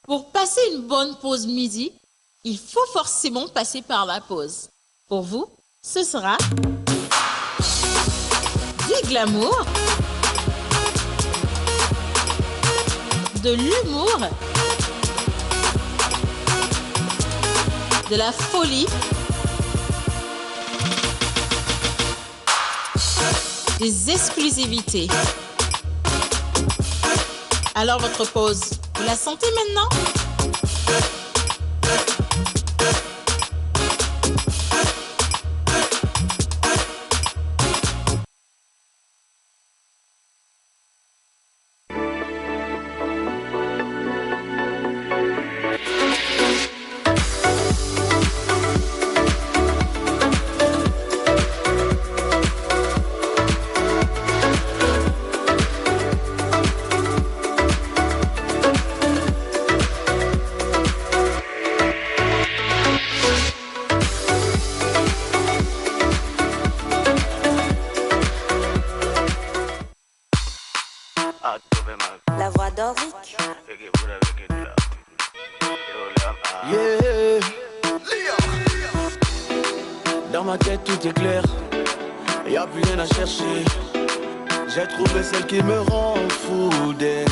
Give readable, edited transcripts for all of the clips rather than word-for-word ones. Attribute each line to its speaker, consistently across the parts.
Speaker 1: Pour passer une bonne pause midi, il faut forcément passer par la pause. Pour vous, ce sera du glamour, de l'humour, de la folie, des exclusivités. Alors votre pause, vous la sentez maintenant?
Speaker 2: La voix d'Oric.
Speaker 3: Yeah. Dans ma tête tout est clair, y a plus rien à chercher. J'ai trouvé celle qui me rend fou d'elle.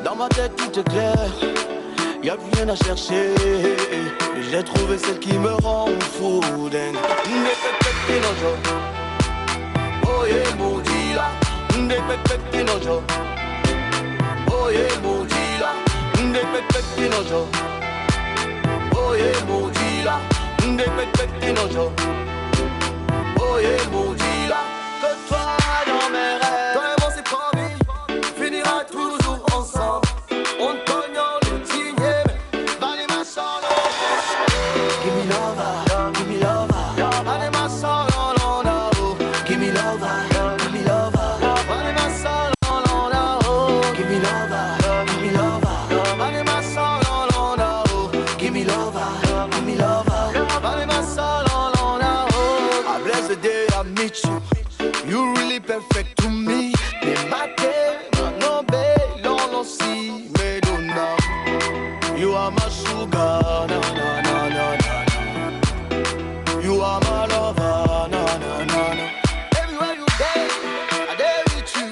Speaker 3: Dans ma tête tout est clair, y a plus rien à chercher. J'ai trouvé celle qui me rend fou d'elle. Oh yeah, maudit là. Pinojo. Oh yeah, maudit là. Pinojo. Oh yeah, maudit là. Pinojo. Oh yeah, maudit là. Que toi dans mes rêves. Toi et moi c'est promis, finira toujours ensemble. On te cognant le tigné, valez ma solo. Give me love, give me love. Valez ma solo, no, no. Give me love, give me love. Valez ma solo, no, no. Give me love, give me love. Valez ma solo, no, no. Give me love, give me love. Valez ma solo, no, no. I bless the day I meet you. You really perfect to me. Me mate, no babe, no see me do now. You are my sugar, no, no, no, no, no. You are my lover, no, no, no, no. Everywhere you go, I dare with you,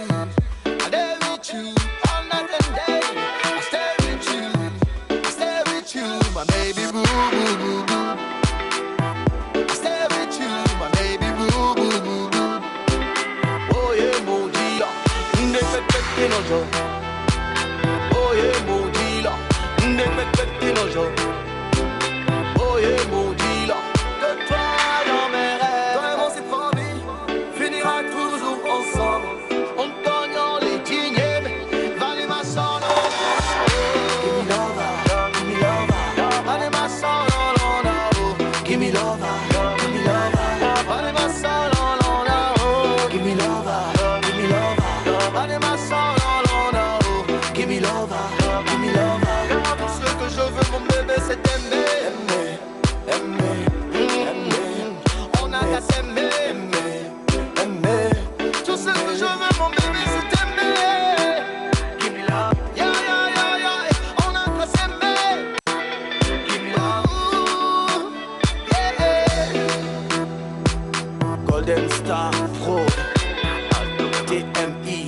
Speaker 3: I dare with you. All night and day, I stay with you, I stay with you, my baby boo, boo, boo, boo. I stay with you, my baby boo, boo, boo, boo. Oh yeah, maudit là, Pinojo. Oh yeah, maudit là, Pinojo. Oh yeah, maudit là. Que toi dans mes rêves. Toi et moi c'est promis, finira toujours ensemble. On te gagnant les dîners, valez ma solo. Give me love, give me love. Valez ma solo, no, no. Give me love, give me love. Valez ma solo, no, no. Give me love, give me love. Valez ma solo, no, no. Give me love, give me love. Tout ce que je veux mon bébé c'est t'aimer. On a qu'à s'aimer. Tout ce que je veux mon bébé c'est t'aimer. Give me love. Yeah, yeah, yeah, yeah. On a qu'à s'aimer. Give me love. Yeah. Golden Star Pro TMI.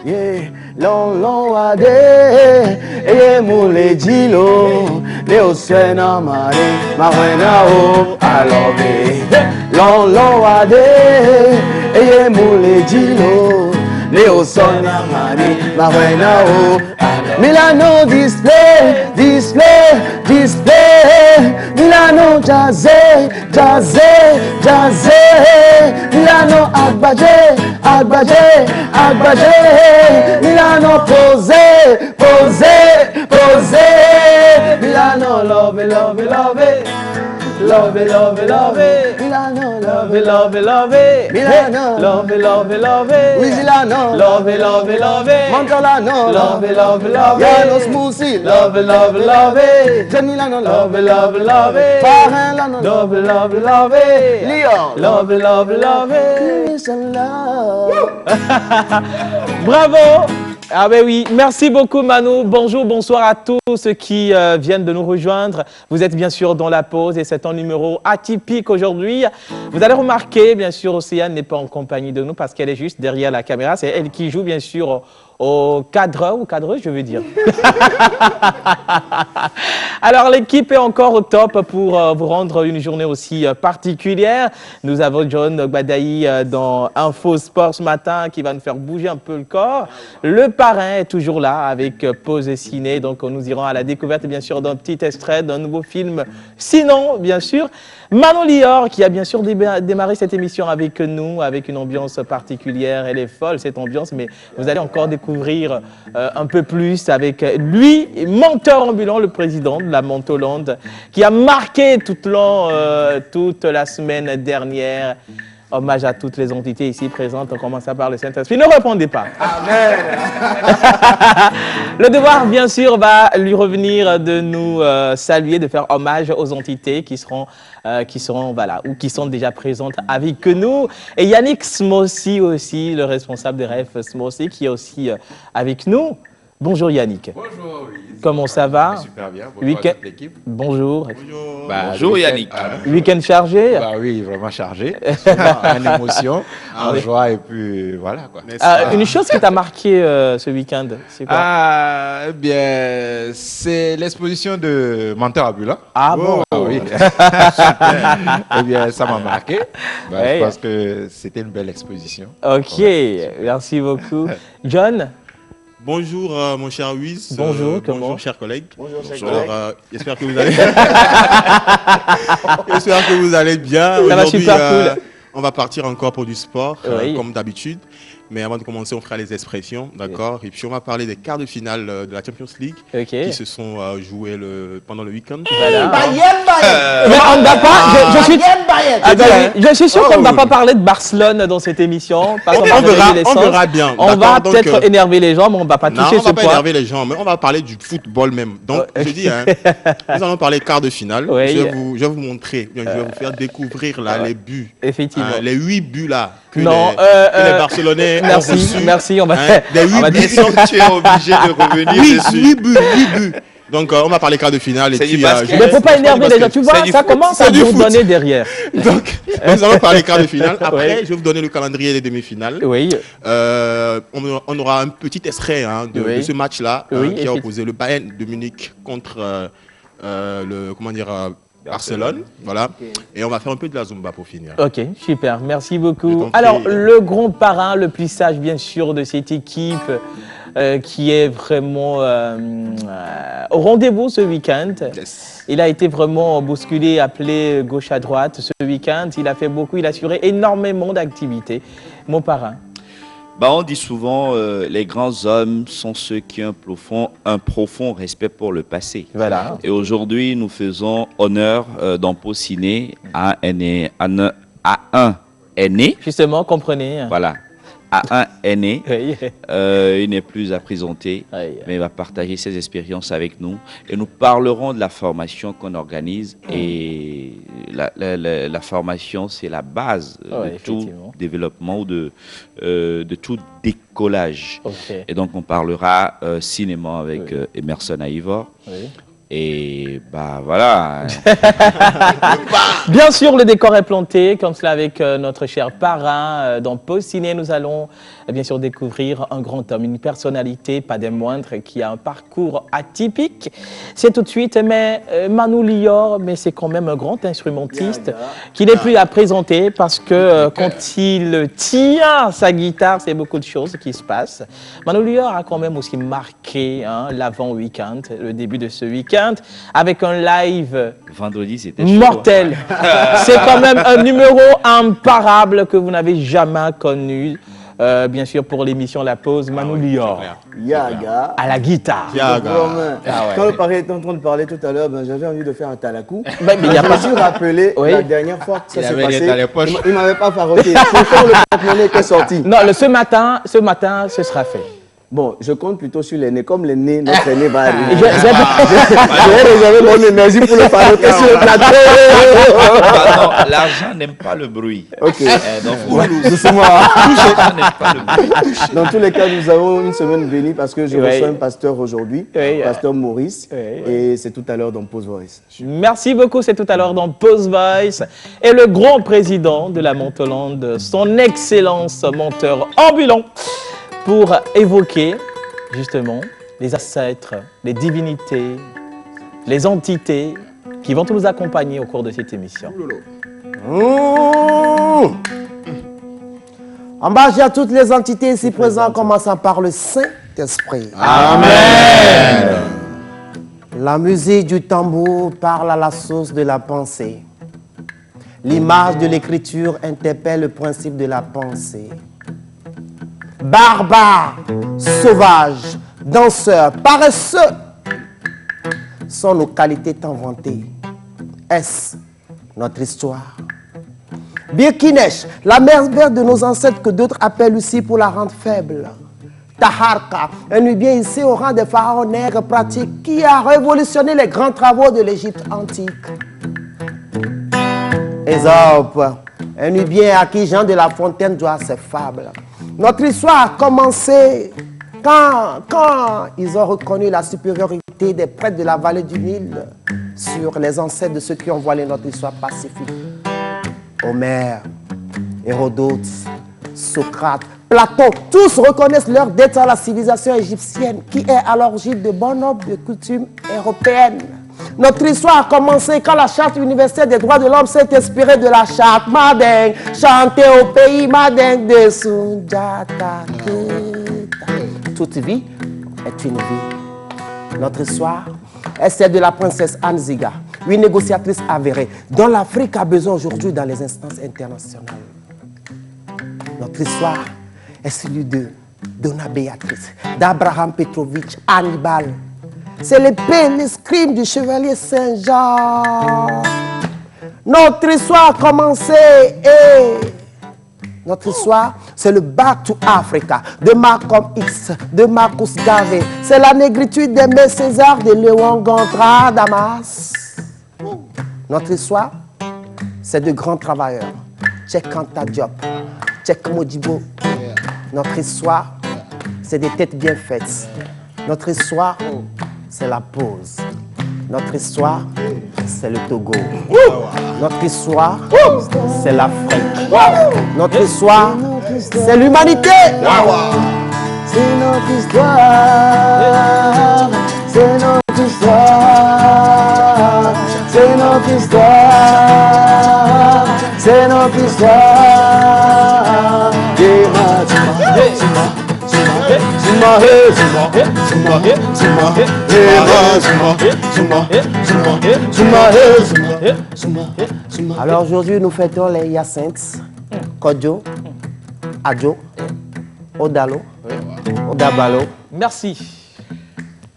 Speaker 3: Yeah, long long ade, eye mule jilo, leo sena mare, marena o, I love it. Long long ade, eye mule jilo, leo sena mare, marena o. Milano display, display, display. Milano jazé, jazé, jazé. Milano agbaje, agbaje, agbaje. Milano posé, posé, posé. Milano love, love, love.
Speaker 2: love it, love it, love it.
Speaker 4: Milano,
Speaker 2: Love it, love it, love it.
Speaker 4: Milano.
Speaker 2: Love it, love it, love it.
Speaker 4: Vigilano.
Speaker 2: Love it, love it, love it.
Speaker 4: Montolano.
Speaker 2: Love it, love it, love it.
Speaker 4: Yanos Musi.
Speaker 2: Love it, love it, love it.
Speaker 4: Janilano.
Speaker 2: Love it, love it, love it.
Speaker 4: Fahelano.
Speaker 2: Love it, love it, love it.
Speaker 4: Leon.
Speaker 2: Love it, love it, love it.
Speaker 4: Peace and love.
Speaker 2: Bravo. Ah ben oui, merci beaucoup Manu. Bonjour, bonsoir à tous ceux qui viennent de nous rejoindre. Vous êtes bien sûr dans la pause et c'est un numéro atypique aujourd'hui. Vous allez remarquer, bien sûr, Océane n'est pas en compagnie de nous parce qu'elle est juste derrière la caméra. C'est elle qui joue, bien sûr, au cadreur ou cadreuse, je veux dire. Alors, l'équipe est encore au top pour vous rendre une journée aussi particulière. Nous avons John Gbadaï dans Info Sport ce matin qui va nous faire bouger un peu le corps. Le parrain est toujours là avec Pause Ciné. Donc, nous irons à la découverte, bien sûr, d'un petit extrait d'un nouveau film. Sinon, bien sûr, Manon Lior qui a bien sûr démarré cette émission avec nous, avec une ambiance particulière. Elle est folle, cette ambiance, mais vous allez encore découvrir un peu plus avec lui, menteur ambulant, le président de la Montolande, qui a marqué toute la semaine dernière. Hommage à toutes les entités ici présentes, on commence par le Saint-Esprit. Ne répondez pas.
Speaker 4: Amen.
Speaker 2: Le devoir, bien sûr, va lui revenir de nous saluer, de faire hommage aux entités qui seront voilà, ou qui sont déjà présentes avec nous. Et Yannick Smossi aussi, le responsable de RF Smossi, qui est aussi avec nous. Bonjour Yannick.
Speaker 5: Bonjour, oui.
Speaker 2: Comment ça va?
Speaker 5: Super bien. Bonjour à toute l'équipe.
Speaker 2: Bonjour.
Speaker 5: Bonjour Yannick.
Speaker 2: Week-end chargé?
Speaker 5: Bah oui, vraiment chargé. En émotion, en joie et puis voilà quoi.
Speaker 2: Une chose qui t'a marqué ce week-end, c'est quoi?
Speaker 5: Eh bien, c'est l'exposition de Menteur Ambulant.
Speaker 2: Ah bon?
Speaker 5: Ah oui. Eh bien, ça m'a marqué. Bah,
Speaker 2: Ouais.
Speaker 5: Je pense que c'était une belle exposition.
Speaker 2: Ok, merci beaucoup. John?
Speaker 6: Bonjour mon cher Wiz.
Speaker 2: Bonjour, comment?
Speaker 6: Bonjour chers collègues.
Speaker 4: Bonjour, chers
Speaker 6: Alors, j'espère que vous allez. J'espère que vous allez bien.
Speaker 2: Ça va
Speaker 6: Aujourd'hui,
Speaker 2: super cool.
Speaker 6: On va partir encore pour du sport,
Speaker 2: Oui.
Speaker 6: comme d'habitude. Mais avant de commencer, on fera les expressions, d'accord? Et puis on va parler des quarts de finale de la Champions League
Speaker 2: Ok.
Speaker 6: qui se sont joués pendant le week-end.
Speaker 2: Voilà.
Speaker 4: Bayern.
Speaker 2: Mais on ne va pas. Je suis.
Speaker 4: Bayern.
Speaker 2: Attends, je suis sûr qu'on ne va pas parler de Barcelone dans cette émission. Parce qu'on va réveiller les
Speaker 6: On
Speaker 2: sens.
Speaker 6: verra bien.
Speaker 2: On va
Speaker 6: d'accord? Donc,
Speaker 2: peut-être énerver les gens, mais on ne va pas
Speaker 6: non,
Speaker 2: toucher
Speaker 6: on
Speaker 2: ce
Speaker 6: va pas
Speaker 2: point.
Speaker 6: énerver les gens, mais on va parler du football même. Donc, je dis, hein, nous allons parler quart de finale.
Speaker 2: Oui.
Speaker 6: Je vais vous montrer, je vais vous faire découvrir là, les buts.
Speaker 2: Effectivement.
Speaker 6: Les 8 buts là que,
Speaker 2: Non,
Speaker 6: que les Barcelonais ont
Speaker 2: Merci,
Speaker 6: reçus.
Speaker 2: merci. On va.
Speaker 6: Des 8
Speaker 2: on va
Speaker 6: buts.
Speaker 5: Et donc, tu es obligé de revenir
Speaker 6: Oui,
Speaker 5: dessus.
Speaker 6: 8 buts, 8 buts. Donc, on va parler quart de finale. Et
Speaker 5: C'est
Speaker 6: puis,
Speaker 5: du basket.
Speaker 2: Mais il ne faut pas
Speaker 6: c'est
Speaker 2: énerver
Speaker 6: du
Speaker 2: les gens.
Speaker 6: basket.
Speaker 2: Tu vois,
Speaker 5: C'est du
Speaker 2: ça
Speaker 5: foot.
Speaker 2: commence à
Speaker 6: C'est du
Speaker 2: vous
Speaker 6: foot.
Speaker 2: donner derrière.
Speaker 6: Donc, nous allons parler quart de finale. Après,
Speaker 2: Oui.
Speaker 6: je vais vous donner le calendrier des demi-finales.
Speaker 2: Oui.
Speaker 6: On aura un petit extrait de
Speaker 2: Oui.
Speaker 6: ce match-là
Speaker 2: Oui,
Speaker 6: qui a opposé le Bayern de Munich contre Barcelone. Voilà. Et on va faire un peu de la Zumba pour finir.
Speaker 2: Ok, super. Merci
Speaker 6: Je
Speaker 2: beaucoup.
Speaker 6: t'en prie.
Speaker 2: Alors, le grand parrain, le plus sage, bien sûr, de cette équipe qui est vraiment au rendez-vous ce week-end.
Speaker 5: Yes.
Speaker 2: Il a été vraiment bousculé, appelé gauche à droite ce week-end. Il a fait beaucoup, il a assuré énormément d'activités. Mon parrain.
Speaker 7: Bah, on dit souvent les grands hommes sont ceux qui ont un profond respect pour le passé.
Speaker 2: Voilà.
Speaker 7: Et aujourd'hui, nous faisons honneur dans Pau Ciné à un aîné.
Speaker 2: Justement, comprenez.
Speaker 7: Voilà. À un aîné.
Speaker 2: Oui.
Speaker 7: Il n'est plus à présenter,
Speaker 2: Oui.
Speaker 7: mais il va partager ses expériences avec nous. Et nous parlerons de la formation qu'on organise. Et la formation, c'est la base
Speaker 2: Ouais,
Speaker 7: de tout
Speaker 2: effectivement.
Speaker 7: développement ou de tout décollage.
Speaker 2: Ok.
Speaker 7: Et donc, on parlera cinéma avec Emerson Aivor.
Speaker 2: Oui.
Speaker 7: Et bah voilà.
Speaker 2: Bien sûr, le décor est planté, comme cela avec notre cher parrain. Dans Pause Ciné, nous allons bien sûr découvrir un grand homme, une personnalité, pas des moindres, qui a un parcours atypique. C'est tout de suite, mais Manu Lior, mais c'est quand même un grand instrumentiste qui n'est plus à présenter parce que quand il tient sa guitare, c'est beaucoup de choses qui se passent. Manu Lior a quand même aussi marqué l'avant-week-end, le début de ce week-end, avec un live
Speaker 7: Vendredi, c'était chaud.
Speaker 2: mortel. C'est quand même un numéro imparable que vous n'avez jamais connu. bien sûr pour l'émission La Pause, Manu Lior
Speaker 4: Yaga.
Speaker 2: à la guitare.
Speaker 4: Quand le pari était en train de parler tout à l'heure, j'avais envie de faire un talakou.
Speaker 2: Mais il y a
Speaker 4: Je
Speaker 2: pas
Speaker 4: me suis rappelé
Speaker 2: Oui.
Speaker 4: la dernière fois que ça s'est
Speaker 5: avait les
Speaker 4: passé.
Speaker 5: dans les poches.
Speaker 4: Il m'avait pas faroté. Pourtant, le porte-monnaie était sorti.
Speaker 2: Non, ce matin, ce sera fait.
Speaker 4: Bon, je compte plutôt sur les nez. Comme les nez, notre nez va arriver.
Speaker 2: J'ai-
Speaker 4: J'ai réservé mon énergie pour le faroter sur le plateau.
Speaker 7: Pardon, l'argent n'aime pas le bruit.
Speaker 4: Ok.
Speaker 7: Donc,
Speaker 4: Doucement.
Speaker 7: l'argent n'aime pas le bruit.
Speaker 4: Dans tous les cas, nous avons une semaine bénie parce que je
Speaker 2: Oui.
Speaker 4: reçois un pasteur aujourd'hui,
Speaker 2: Oui.
Speaker 4: pasteur Maurice,
Speaker 2: Oui.
Speaker 4: et c'est tout à l'heure dans Pause Voice.
Speaker 2: Merci beaucoup, c'est tout à l'heure dans Pause Voice. Et le grand président de la Montolande, son excellence monteur ambulant, pour évoquer justement les ancêtres, les divinités, les entités qui vont nous accompagner au cours de cette émission.
Speaker 8: En bas, j'ai à toutes les entités ici présentes, commençant par le Saint-Esprit.
Speaker 5: Amen.
Speaker 8: La musique du tambour parle à la source de la pensée. L'image de l'écriture interpelle le principe de la pensée. Barbares, sauvages, danseurs, paresseux sont nos qualités tant vantées. Est-ce notre histoire? Birkinesh, la mère verte de nos ancêtres que d'autres appellent aussi pour la rendre faible. Taharka, un Nubien ici au rang des pharaons nègres pratiques qui a révolutionné les grands travaux de l'Égypte antique. Ésope, un Nubien à qui Jean de La Fontaine doit ses fables. Notre histoire a commencé quand ils ont reconnu la supériorité des prêtres de la vallée du Nil sur les ancêtres de ceux qui ont voilé notre histoire pacifique. Homère, Hérodote, Socrate, Platon, tous reconnaissent leur dette à la civilisation égyptienne qui est à l'origine de bon nombre de coutumes européennes. Notre histoire a commencé quand la Charte universelle des droits de l'homme s'est inspirée de la Charte Madeng, chantée au pays Madeng de Sundiata Keita. Toute vie est une vie. Notre histoire est celle de la princesse Anziga, une négociatrice avérée dont l'Afrique a besoin aujourd'hui dans les instances internationales. Notre histoire est celle de Donna Béatrice, d'Abraham Petrovitch Hannibal. C'est l'épée, l'escrime du chevalier Saint-Jean. Notre histoire a commencé et notre histoire, c'est le Back to Africa de Malcolm X, de Marcus Garvey. C'est la négritude d'Aimé César, de Léon Gontran, Damas. Notre histoire, c'est de grands travailleurs. Cheikh Anta Diop, Cheikh Modibo. Notre histoire, c'est des têtes bien faites. Notre histoire, c'est la pause. Notre histoire, c'est le Togo. Notre histoire, c'est l'Afrique. Notre histoire, c'est l'humanité.
Speaker 4: C'est notre histoire, c'est notre histoire, c'est notre histoire, c'est notre histoire.
Speaker 8: Alors aujourd'hui, nous fêtons les Hyacinthes, Kodjo, Adjo, Odalo, Odabalo.
Speaker 2: Merci.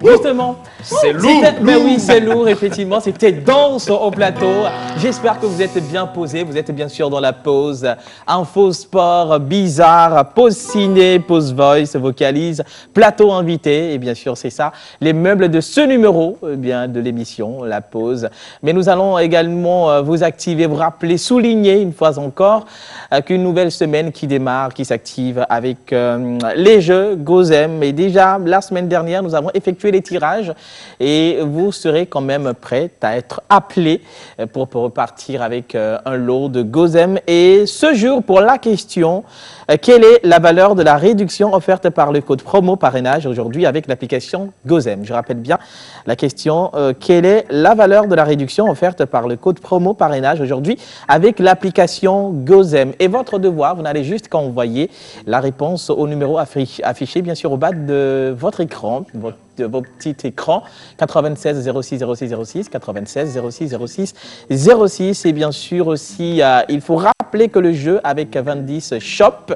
Speaker 2: Justement,
Speaker 7: C'est lourd.
Speaker 2: mais oui, c'est lourd, effectivement. C'était dense au plateau. J'espère que vous êtes bien posés. Vous êtes bien sûr dans la pause Info Sport, Bizarre, pause ciné, pause voice, vocalise, plateau invité. Et bien sûr, c'est ça, les meubles de ce numéro de l'émission, la pause. Mais nous allons également vous activer, vous rappeler, souligner une fois encore qu'une nouvelle semaine qui démarre, qui s'active avec les jeux Gozem. Et déjà, la semaine dernière, nous avons effectué les tirages et vous serez quand même prêts à être appelés pour repartir avec un lot de Gozem. Et ce jour, pour la question, quelle est la valeur de la réduction offerte par le code promo parrainage aujourd'hui avec l'application Gozem? Je rappelle bien la question, quelle est la valeur de la réduction offerte par le code promo parrainage aujourd'hui avec l'application Gozem? Et votre devoir, vous n'allez juste qu'à envoyer la réponse au numéro affiché bien sûr au bas de votre écran, de vos petits écrans, 96 06 06 06, 96 06 06 06. Et bien sûr aussi, il faut rappeler que le jeu avec 20 Shop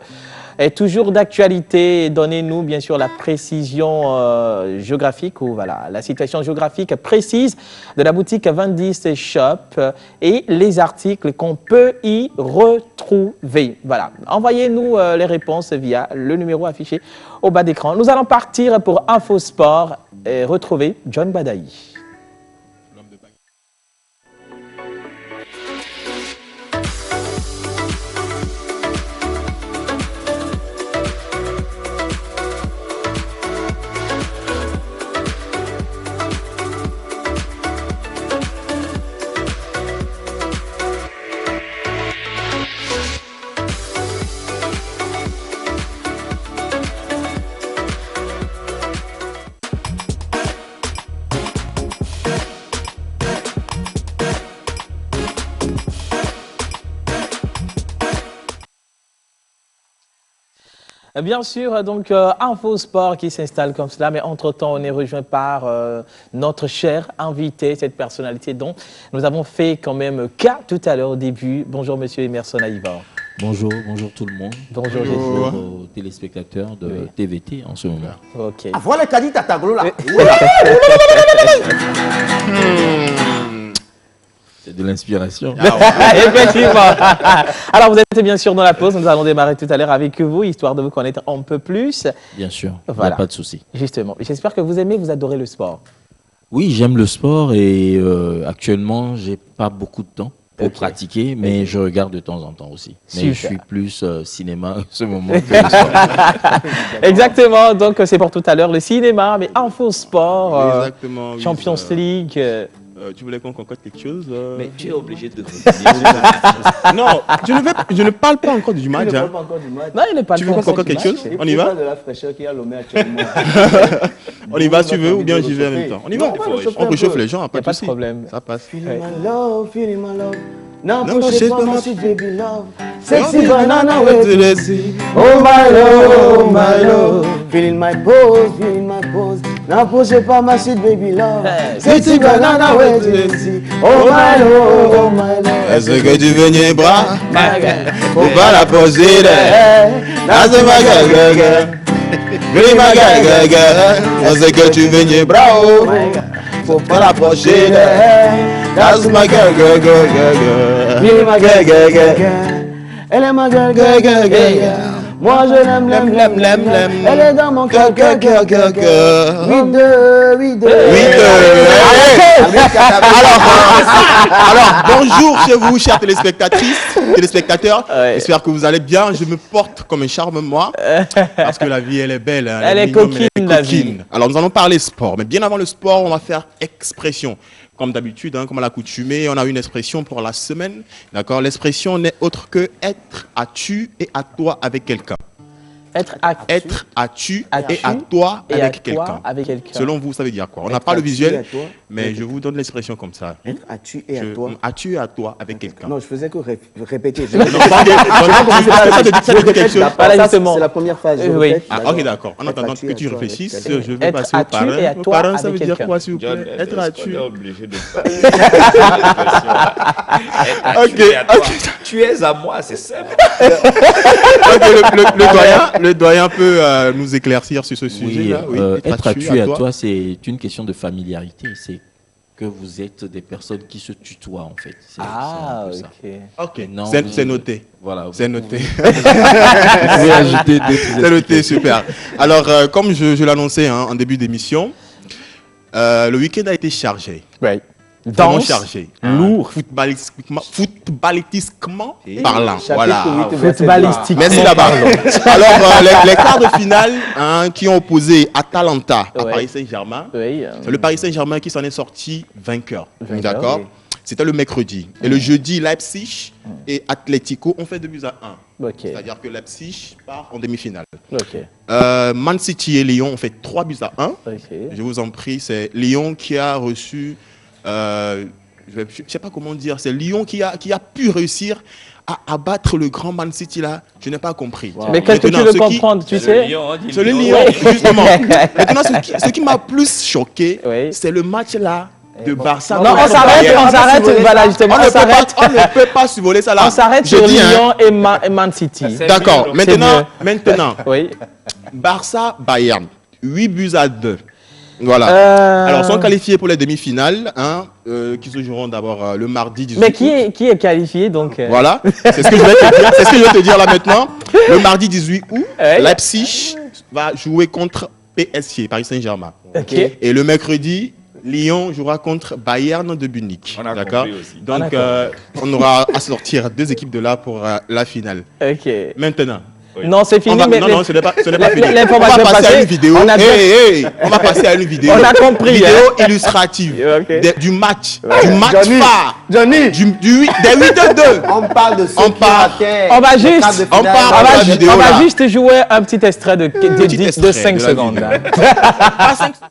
Speaker 2: est toujours d'actualité. Donnez-nous bien sûr la précision géographique ou voilà, la situation géographique précise de la boutique 2010 Shop et les articles qu'on peut y retrouver. Voilà, envoyez-nous les réponses via le numéro affiché au bas d'écran. Nous allons partir pour Infosport et retrouver John Badaï. Bien sûr, donc Infosport qui s'installe comme cela, mais entre-temps, on est rejoint par notre cher invité, cette personnalité dont nous avons fait quand même cas tout à l'heure au début. Bonjour Monsieur Emerson Aïvar.
Speaker 9: Bonjour tout le monde.
Speaker 2: Bonjour Jésus.
Speaker 9: Bonjour aux téléspectateurs de TVT en ce moment.
Speaker 2: Ok.
Speaker 8: Ah, voilà le caddie Tataglo là.
Speaker 9: C'est de l'inspiration.
Speaker 2: Effectivement. Alors, vous êtes bien sûr dans la pause. Nous allons démarrer tout à l'heure avec vous, histoire de vous connaître un peu plus.
Speaker 9: Bien sûr,
Speaker 2: voilà.
Speaker 9: Il n'y a pas de souci.
Speaker 2: Justement. J'espère que vous aimez, vous adorez le sport.
Speaker 9: Oui, j'aime le sport et actuellement, j'ai pas beaucoup de temps pour pratiquer, mais je regarde de temps en temps aussi. Mais je suis plus cinéma en ce moment que le sport.
Speaker 2: Exactement. Donc, c'est pour tout à l'heure le cinéma, mais Infosport,
Speaker 6: Exactement, oui,
Speaker 2: Champions League.
Speaker 6: Tu voulais qu'on concorde quelque chose
Speaker 7: Mais tu es obligé de
Speaker 6: Non, je ne parle pas encore du match.
Speaker 2: Non, il n'est pas
Speaker 6: Tu veux qu'on concorde quelque chose? On y va?
Speaker 4: De la fraîcheur qu'il y a Lomé actuellement.
Speaker 6: On y va si tu veux ou bien j'y vais en même temps. On y va. On réchauffe les gens,
Speaker 2: Il n'y a pas de
Speaker 6: souci.
Speaker 2: problème.
Speaker 6: Ça passe.
Speaker 4: Feeling my love, feeling my love. Now
Speaker 6: No,
Speaker 4: push
Speaker 6: she's
Speaker 4: it for
Speaker 6: not
Speaker 4: my
Speaker 6: my-
Speaker 4: sweet baby love. Sexy banana with
Speaker 6: see.
Speaker 4: oh my love. Feeling my pose, feeling my pose. Now push it for my sweet baby love. Sexy banana with oh my love.
Speaker 6: Est-ce que tu veux nier bras? Faut pas la poser là. That's my girl. Really my girl. Est-ce que tu veux nier bras? Faut pas l'approcher là. That's my girl.
Speaker 4: Really my girl. Elle est ma girl, girl. Moi je l'aime. Elle est dans mon cœur. 8-2.
Speaker 6: Alors, bonjour chez vous, chers téléspectateurs. J'espère que vous allez bien. Je me porte comme un charme, moi. Parce que la vie, elle est belle. Hein.
Speaker 2: Elle est coquine, la vie.
Speaker 6: Alors, nous allons parler sport. Mais bien avant le sport, on va faire expression. Comme d'habitude, hein, comme à l'accoutumée, on a une expression pour la semaine. D'accord? L'expression n'est autre que être à tu et à toi avec quelqu'un.
Speaker 2: Être à
Speaker 6: tu et à toi avec quelqu'un. Selon vous, ça veut dire quoi? On n'a pas le visuel, mais je vous donne l'expression comme ça.
Speaker 4: Être à tu et à toi.
Speaker 6: À tu et à toi avec quelqu'un.
Speaker 4: Non, je faisais que répéter.
Speaker 6: C'est
Speaker 4: la première phase.
Speaker 6: Ok, d'accord. En attendant que tu réfléchisses, je vais passer aux parrains. Aux parrains, ça veut dire quoi, s'il vous plaît? Être à tu.
Speaker 7: obligé de
Speaker 6: Ok.
Speaker 7: Tu es à moi, c'est simple.
Speaker 6: Le doyen peut nous éclaircir sur ce sujet-là.
Speaker 9: Oui, être à tu et à toi, c'est une question de familiarité. C'est que vous êtes des personnes qui se tutoient, en fait.
Speaker 2: Ah,
Speaker 6: ok. C'est noté.
Speaker 9: Voilà.
Speaker 6: C'est noté.
Speaker 9: Vous ajouter
Speaker 6: c'est noté, super. Alors, comme je l'annonçais en début d'émission, le week-end a été chargé.
Speaker 2: Oui.
Speaker 6: Vraiment chargé.
Speaker 2: Lourd.
Speaker 6: Footballistiquement parlant. Voilà.
Speaker 2: Footballistiquement.
Speaker 6: Merci là-bas. Alors, les quarts de finale qui ont opposé Atalanta à Paris Saint-Germain. C'est le Paris Saint-Germain qui s'en est sorti vainqueur. D'accord. C'était le mercredi. Et le jeudi, Leipzig et Atlético ont fait 2-1. C'est-à-dire que Leipzig part en demi-finale. Man City et Lyon ont fait 3-1. Je vous en prie, c'est Lyon qui a reçu... je ne sais pas comment dire, c'est Lyon qui a pu réussir à abattre le grand Man City là. Je n'ai pas compris.
Speaker 2: Mais qu'est-ce que tu veux comprendre, tu sais?
Speaker 6: C'est le Lyon, justement. Maintenant, ce qui m'a plus choqué, c'est le match là de Barça.
Speaker 2: Non, on s'arrête, voilà, justement, on
Speaker 6: ne peut pas survoler ça là.
Speaker 2: On s'arrête sur Lyon et Man City.
Speaker 6: D'accord, maintenant,
Speaker 2: oui.
Speaker 6: Barça-Bayern, 8-2. Voilà. Alors, sont qualifiés pour les demi-finales, qui se joueront d'abord le mardi 18
Speaker 2: août. Mais qui est qualifié donc
Speaker 6: Voilà, c'est ce que je vais te dire. C'est ce que je vais te dire là maintenant. Le mardi 18 août, Leipzig va jouer contre PSG, Paris Saint-Germain.
Speaker 2: Okay.
Speaker 6: Et le mercredi, Lyon jouera contre Bayern de Munich. D'accord. Donc, on aura à sortir 2 équipes de là pour la finale.
Speaker 2: Ok.
Speaker 6: Maintenant.
Speaker 2: Oui. Non, c'est fini.
Speaker 6: Non, ce n'est pas fini.
Speaker 2: On va passer à une vidéo.
Speaker 6: On va passer à une vidéo.
Speaker 2: On a compris.
Speaker 6: Vidéo illustrative du match. Du match phare.
Speaker 4: Johnny.
Speaker 6: Des 8-2.
Speaker 8: On parle de ce
Speaker 2: On va juste jouer un petit extrait de 5 secondes.
Speaker 6: Pas 5 secondes.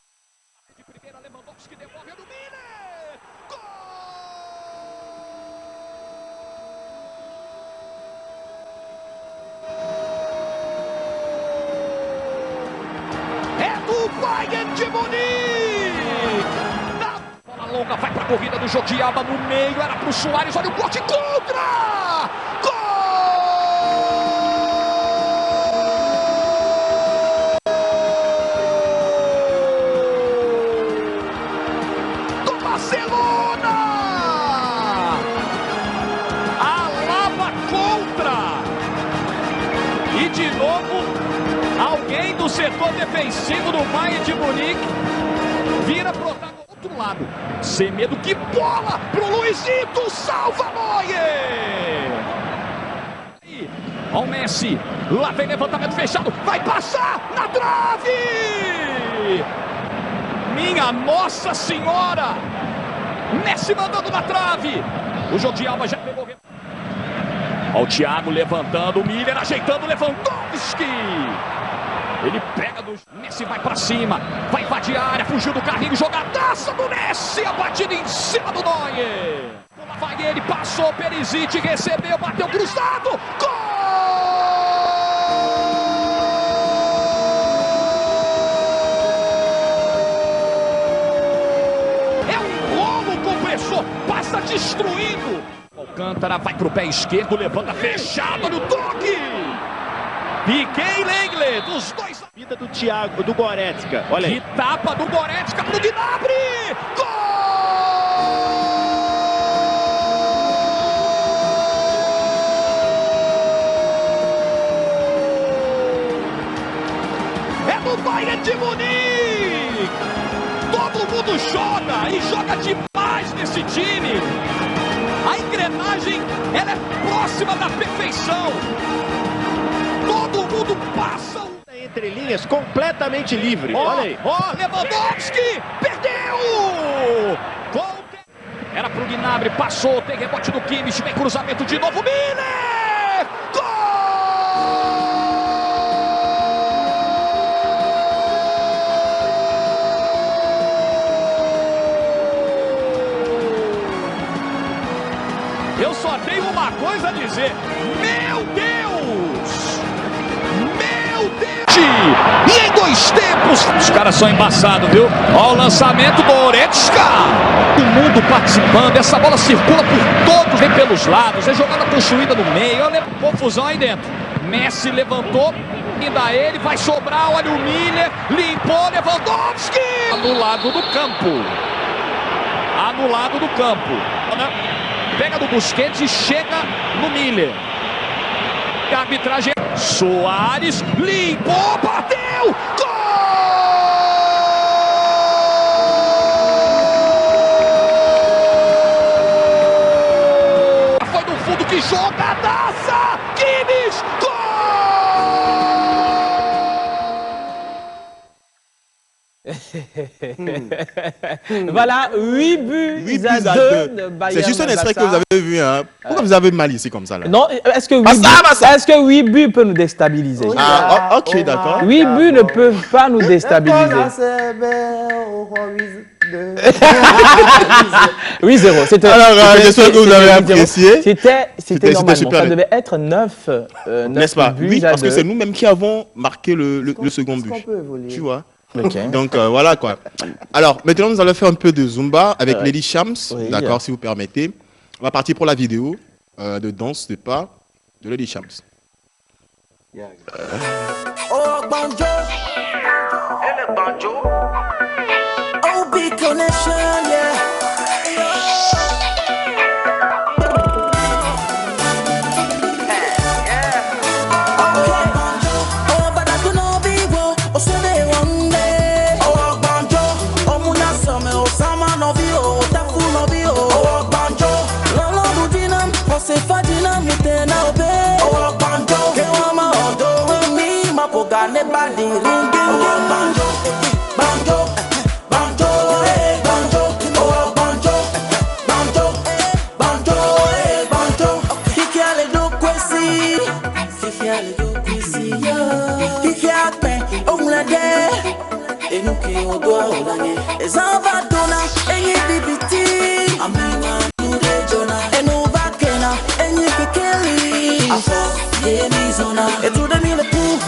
Speaker 10: Bayern de Munique! Bola longa, vai para a corrida do Jordi Alba no meio, era para o Soares, olha o corte contra! Gol! Do Barcelona! Alaba contra! E de novo, alguém do setor defensivo do Bayern de Munique vira protagonista do outro lado. Sem medo, que bola pro Luizito, salva Neuer! Olha o Messi, lá vem levantamento fechado, vai passar na trave! Minha Nossa Senhora! Messi mandando na trave! O Jordi Alba já pegou. Olha o Thiago levantando, o Miller ajeitando, Lewandowski! Ele pega do Messi, vai pra cima, vai invadir a área, fugiu do carrinho, jogadaça do Messi, a batida em cima do Neuer. Lá vai ele, passou, Perisic recebeu, bateu cruzado, gol! É um rolo compressor, passa destruindo. Alcântara vai pro pé esquerdo, levanta fechado, olha o toque! Piquet e Lenglet, dos dois.
Speaker 11: Vida do Thiago, do Goretzka. Olha aí.
Speaker 10: Que tapa do Goretzka pro Gnabry. Gol! É do Bayern de Munique. Todo mundo joga e joga demais nesse time. A engrenagem, ela é próxima da perfeição. Todo mundo passa
Speaker 11: entre linhas, completamente livre. Olha aí.
Speaker 10: Lewandowski perdeu! Era pro Gnabry, passou, tem rebote do Kimmich, vem cruzamento de novo, Miller! Gol! Eu só tenho uma coisa a dizer. Meu Deus! Meu Deus! E em 2 tempos, os caras são embaçados, viu? Olha o lançamento do Goretzka. O mundo participando, essa bola circula por todos, vem pelos lados, é jogada construída no meio, olha a confusão aí dentro. Messi levantou, ainda ele, vai sobrar, olha o Miller, limpou, Lewandowski. Anulado do campo. Anulado do campo. Pega do Busquets e chega no Miller. A arbitragem. Soares limpou, bateu! Gol! Foi no fundo, que jogadaça! Kimmich! Gol!
Speaker 2: Voilà, 8 buts à 2 de Bayern.
Speaker 6: C'est juste un extrait que vous avez vu. Hein. Pourquoi vous avez mal ici comme ça là?
Speaker 2: Non, est-ce que 8 buts peuvent nous déstabiliser?
Speaker 6: Ah, ok, d'accord.
Speaker 2: 8 buts ne peuvent pas nous déstabiliser. 8-0. C'était.
Speaker 6: Alors, j'espère que vous avez apprécié.
Speaker 2: C'était normalement. Ça devait être 9.
Speaker 6: N'est-ce pas? Oui, parce que c'est nous-mêmes qui avons marqué le second but. Tu vois? Okay. Donc voilà quoi. Alors maintenant nous allons faire un peu de Zumba avec Lady Shams, d'accord, si vous permettez. On va partir pour la vidéo de danse de pas de Lady Shams.
Speaker 3: Oh banjo, et le banjo. Oh big connection, yeah. Banjo, banjo, banjo, banjo, oh banjo, banjo, banjo, banjo. Kiki ale do kwesi, kiki akpe, omulade, enuki odo olanye. Ezava dona, enyi bibiti, amina nude jona, enu bakena, enyi kikeli, afo yemi zona, etu de mi le pou.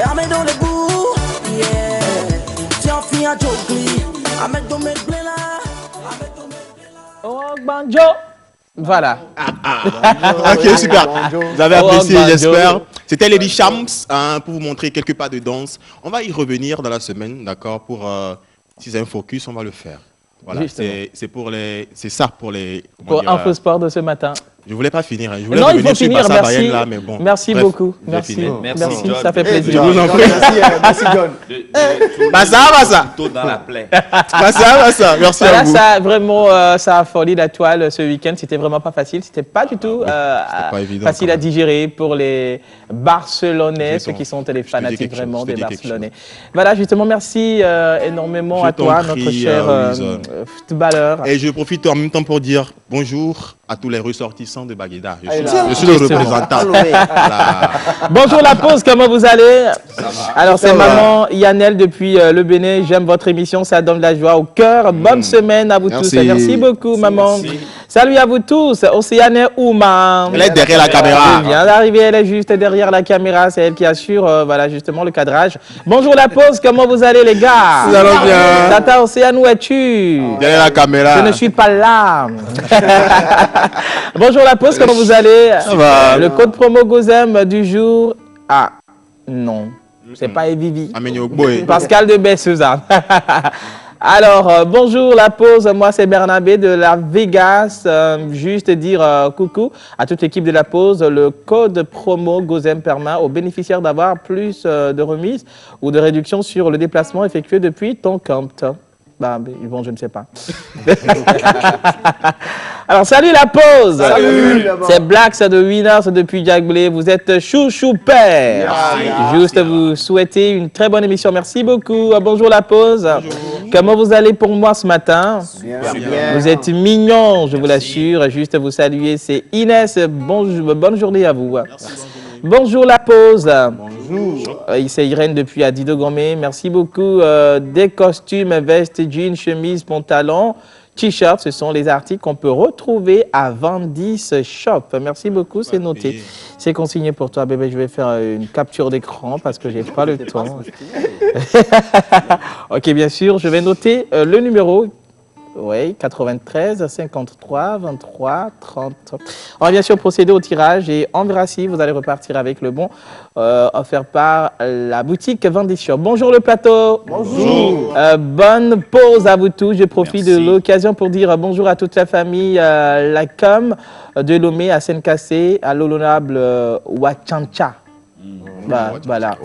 Speaker 3: I'm dans le bout, yeah. Tiens, fille à jogli. I'm dans mes blés là.
Speaker 2: Oh, banjo. Voilà.
Speaker 6: Ok, super. Vous avez apprécié, j'espère. C'était Lady Shams pour vous montrer quelques pas de danse. On va y revenir dans la semaine, d'accord. Pour si c'est un focus, on va le faire. Voilà. C'est ça pour les.
Speaker 2: Pour Infosport de ce matin.
Speaker 6: Je voulais pas finir. Je
Speaker 2: voulais revenir sur Bassa
Speaker 6: Bayern là, mais bon.
Speaker 2: Merci beaucoup. Merci.
Speaker 7: Merci, John.
Speaker 2: Ça fait plaisir.
Speaker 6: Je vous en prie.
Speaker 4: Merci John.
Speaker 6: Bassa.
Speaker 7: Dans la plaie.
Speaker 6: Bassa. Merci à vous.
Speaker 2: Ça vraiment, ça a affolé la toile ce week-end. C'était vraiment pas facile. C'était pas du tout facile à digérer pour les Barcelonais, ceux qui sont les fanatiques vraiment des Barcelonais. Voilà, justement, merci énormément à toi, notre cher footballeur.
Speaker 6: Et je profite en même temps pour dire bonjour à tous les ressortissants de Bagueda. Je suis le représentant. Voilà.
Speaker 2: Bonjour la pause, comment vous allez? Alors c'est maman Yannel depuis le Bénin. J'aime votre émission, ça donne de la joie au cœur. Bonne semaine à vous tous. Merci beaucoup maman. Salut à vous tous. Océane Ouma.
Speaker 6: Elle est derrière la caméra.
Speaker 2: Elle vient d'arriver, elle est juste derrière la caméra. C'est elle qui assure voilà, justement le cadrage. Bonjour la pause, comment vous allez les gars?
Speaker 6: Nous allons bien.
Speaker 2: Tata Océane, où es-tu?
Speaker 6: Derrière la caméra.
Speaker 2: Je ne suis pas là. Bonjour la pause, comment vous allez?
Speaker 6: Ça va.
Speaker 2: Le code promo Gozem du jour. Ah, non. C'est pas Evivi. Pascal de Besseuza. Alors, bonjour la pause, moi c'est Bernabé de la Vegas. Juste dire coucou à toute l'équipe de la pause. Le code promo Gozem permet aux bénéficiaires d'avoir plus de remises ou de réductions sur le déplacement effectué depuis ton compte. Bah, bon, je ne sais pas. Alors, salut la pause.
Speaker 4: Salut.
Speaker 2: C'est Blacks de Winners depuis Jack Blay. Vous êtes chouchou père. Juste vous souhaiter une très bonne émission. Merci beaucoup. Bonjour la pause. Bonjour. Comment vous allez pour moi ce matin?
Speaker 4: Bien.
Speaker 2: Vous êtes mignon, je vous l'assure. Juste vous saluer. C'est Inès. Bonne journée à vous. Merci. Bonjour la pause. Bonjour. C'est Irène depuis Adido Gourmet. Merci beaucoup. Des costumes, vestes, jeans, chemises, pantalons, t-shirts, ce sont les articles qu'on peut retrouver à Vendis Shop. Merci beaucoup, c'est noté. C'est consigné pour toi, bébé. Je vais faire une capture d'écran parce que j'ai pas le temps. Ok, bien sûr, je vais noter le numéro. Oui, 93 53 23 30. On va bien sûr procéder au tirage et on verra si vous allez repartir avec le bon offert par la boutique Vendis Shop. Bonjour le plateau. Bonjour. Bonne pause à vous tous. Je profite de l'occasion pour dire bonjour à toute la famille Lacom de Lomé à Seine-Cassé, à l'honorable Wachancha. Voilà.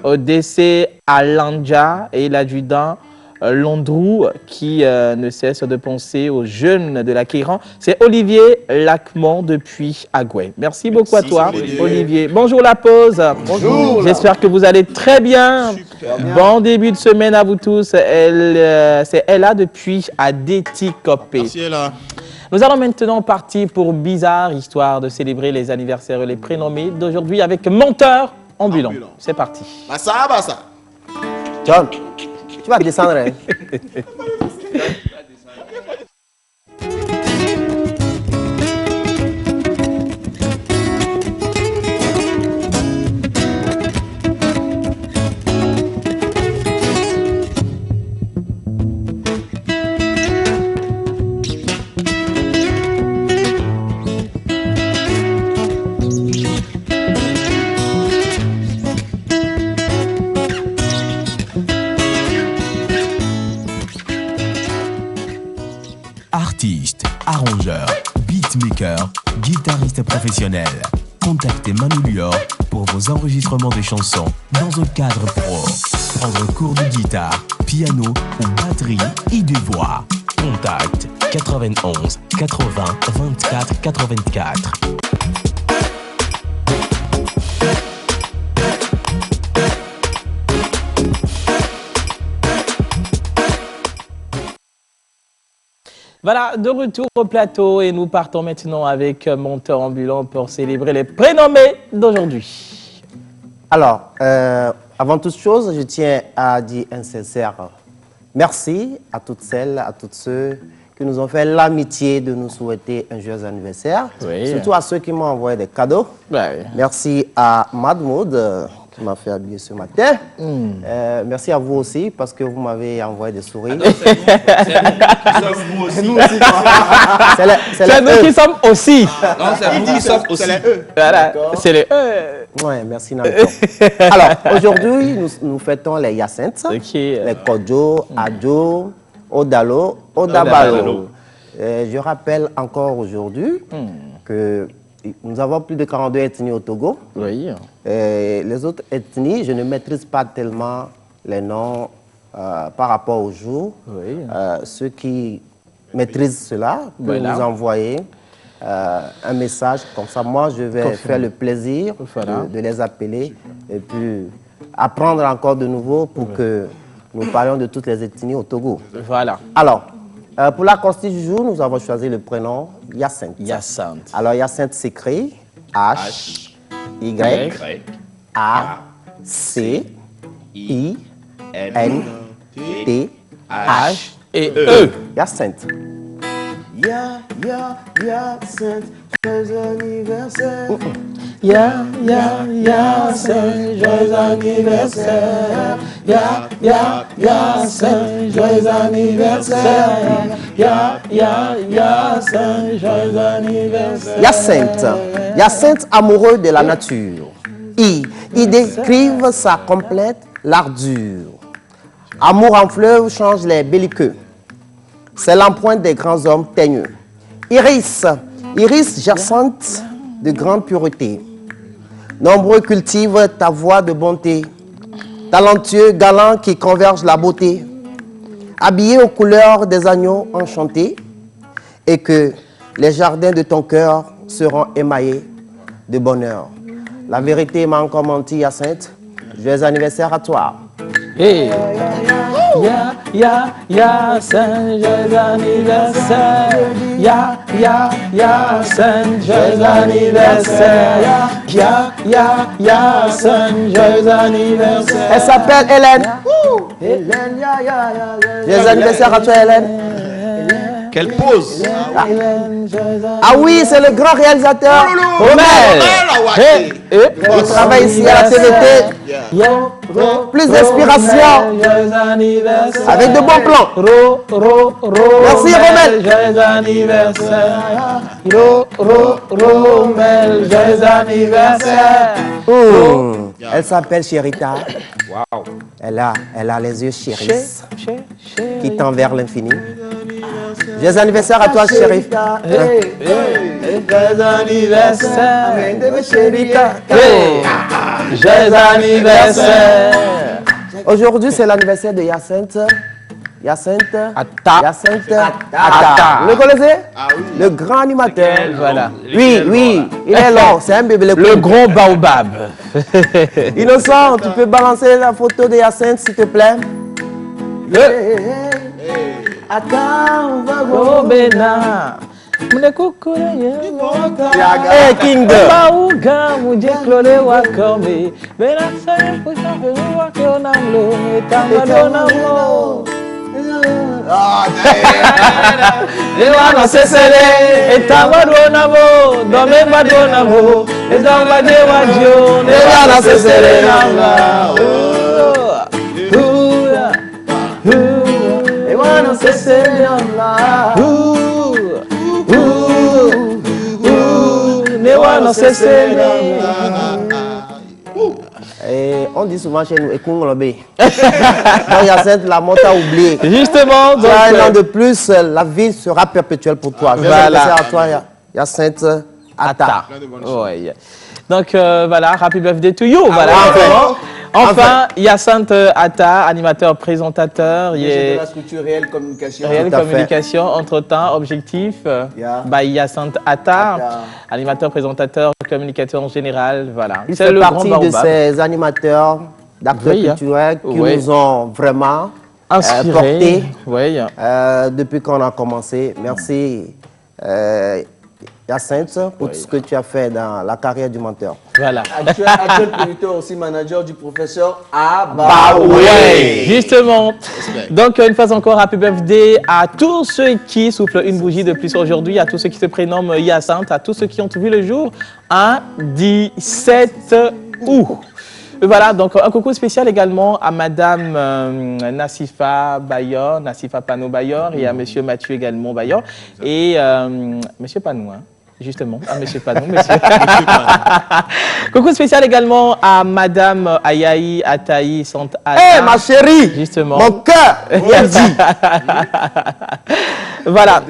Speaker 2: Au décès à Lanja et l'adjudant Londrou qui ne cesse de penser aux jeunes de la Kéran. C'est Olivier Lacmont depuis Agoué. Merci beaucoup à toi, Olivier. Bonjour la pause. Bonjour. J'espère que vous allez très bien. Bon début de semaine à vous tous. C'est Ella depuis Adétikopé.
Speaker 6: Merci Ella.
Speaker 2: Nous allons maintenant partir pour Bizarre, histoire de célébrer les anniversaires et les prénommés d'aujourd'hui avec Menteur Ambulant. C'est parti.
Speaker 6: Bassa.
Speaker 8: John, tu vas descendre. Hein?
Speaker 12: artiste, arrangeur, beatmaker, guitariste professionnel. Contactez Manu Lior pour vos enregistrements de chansons dans un cadre pro. Prendre cours de guitare, piano ou batterie et de voix. Contact 91 80 24 84.
Speaker 2: Voilà, de retour au plateau et nous partons maintenant avec Monteur Ambulant pour célébrer les prénommés d'aujourd'hui.
Speaker 8: Alors, avant toute chose, je tiens à dire un sincère merci à toutes celles, à tous ceux qui nous ont fait l'amitié de nous souhaiter un joyeux anniversaire.
Speaker 2: Oui.
Speaker 8: Surtout à ceux qui m'ont envoyé des cadeaux.
Speaker 2: Ouais.
Speaker 8: Merci à Maud qui m'a fait habiller ce matin. Merci à vous aussi parce que vous m'avez envoyé des sourires.
Speaker 7: C'est nous aussi.
Speaker 2: C'est nous qui sommes aussi.
Speaker 7: Non, c'est nous qui sommes aussi.
Speaker 8: C'est les E.
Speaker 2: Voilà, c'est les E.
Speaker 8: Oui, merci Nathan. Alors, aujourd'hui, nous fêtons les Hyacinthes, les Kodjo, Adjo, Odalo, Odabalo. Je rappelle encore aujourd'hui que nous avons plus de 42 ethnies au Togo.
Speaker 2: Oui.
Speaker 8: Les autres ethnies, je ne maîtrise pas tellement les noms par rapport au jour.
Speaker 2: Oui.
Speaker 8: Ceux qui maîtrisent cela peuvent nous envoyer un message. Comme ça, moi, je vais faire le plaisir de les appeler et puis apprendre encore de nouveau pour que nous parlions de toutes les ethnies au Togo.
Speaker 2: Voilà.
Speaker 8: Alors, pour la constitution du jour, nous avons choisi le prénom Hyacinthe.
Speaker 2: Hyacinthe.
Speaker 8: Alors, Hyacinthe s'écrit H, Y, A, C, I, N, T, H
Speaker 2: et E.
Speaker 8: Hyacinthe.
Speaker 4: Hyacinthe, joyeux anniversaire.
Speaker 2: Hyacinthe, joyeux anniversaire. Hyacinthe, joyeux anniversaire. Hyacinthe, joyeux anniversaire.
Speaker 8: Hyacinthe amoureux de la nature. Ils décrivent sa complète l'ardure. Amour en fleuve change les belliqueux. C'est l'empreinte des grands hommes teigneux. Iris Hyacinthe de grande pureté. Nombreux cultivent ta voix de bonté. Talentueux, galant qui converge la beauté. Habillé aux couleurs des agneaux enchantés. Et que les jardins de ton cœur seront émaillés de bonheur. La vérité m'a encore menti, Hyacinthe. Joyeux anniversaire à toi.
Speaker 2: Hey. Hyacinthe, joyeux anniversaire. Hyacinthe, joyeux anniversaire. Hyacinthe, joyeux anniversaire.
Speaker 8: Elle s'appelle Hélène. Joyeux anniversaire à toi, Hélène.
Speaker 7: Quelle pause!
Speaker 8: Ah oui, c'est le grand réalisateur Romel. Il travaille ici à la TVT. Plus d'inspiration. Avec de bons plans. Merci Romel.
Speaker 2: Joyeux anniversaire. Romel, joyeux anniversaire.
Speaker 8: Elle s'appelle Chérita.
Speaker 7: Wow.
Speaker 8: Elle a les yeux chéris qui tendent vers l'infini. Joyeux anniversaire à toi, Chérif.
Speaker 2: Joyeux anniversaire. Joyeux anniversaire.
Speaker 8: Aujourd'hui, c'est l'anniversaire de Hyacinthe. Hyacinthe Atta.
Speaker 2: Atta.
Speaker 8: Le connaissez?
Speaker 6: Ah oui.
Speaker 8: Le grand animateur.
Speaker 2: Voilà.
Speaker 8: Oui, il est long, c'est un bébé.
Speaker 2: Le gros baobab.
Speaker 8: Innocent, tu peux balancer la photo de Hyacinthe, s'il te plaît?
Speaker 2: Bena.
Speaker 8: Hey, King. Et on dit souvent chez nous, Ekungolobé. Donc Hyacinthe, la monte a oublié.
Speaker 2: Justement, donc,
Speaker 8: un an de plus, la vie sera perpétuelle pour toi.
Speaker 2: Voilà.
Speaker 8: À toi, Hyacinthe Atta.
Speaker 2: Oui. Donc voilà, happy birthday to you. Voilà.
Speaker 4: Enfin,
Speaker 2: Hyacinthe Atta, animateur, présentateur. Il est
Speaker 4: de la structure Réelle Communication.
Speaker 2: Réelle Communication, entre-temps, objectif. By Hyacinthe Atta, animateur, présentateur, communicateur en général. Voilà.
Speaker 8: Il fait partie de ces animateurs d'acteurs culturels qui nous ont vraiment portés depuis qu'on a commencé. Merci Hyacinthe pour tout ce que tu as fait dans la carrière du menteur.
Speaker 2: Voilà.
Speaker 4: Actuel producteur aussi, manager du professeur
Speaker 2: Abaway. Justement. Donc, une fois encore, happy birthday à tous ceux qui soufflent une bougie de plus aujourd'hui, à tous ceux qui se prénomment Hyacinthe, à tous ceux qui ont vu le jour un 17 août. Voilà, donc un coucou spécial également à Madame Nassifa Bayor, Nassifa Pano Bayor, et à Monsieur Mathieu également Bayor, et Monsieur Panou, hein, justement, à Monsieur Panou, Monsieur. Coucou spécial également à Madame Ayaï Ataï Sant Ada.
Speaker 8: Eh, ma chérie,
Speaker 2: justement.
Speaker 8: Mon cœur,
Speaker 2: voilà.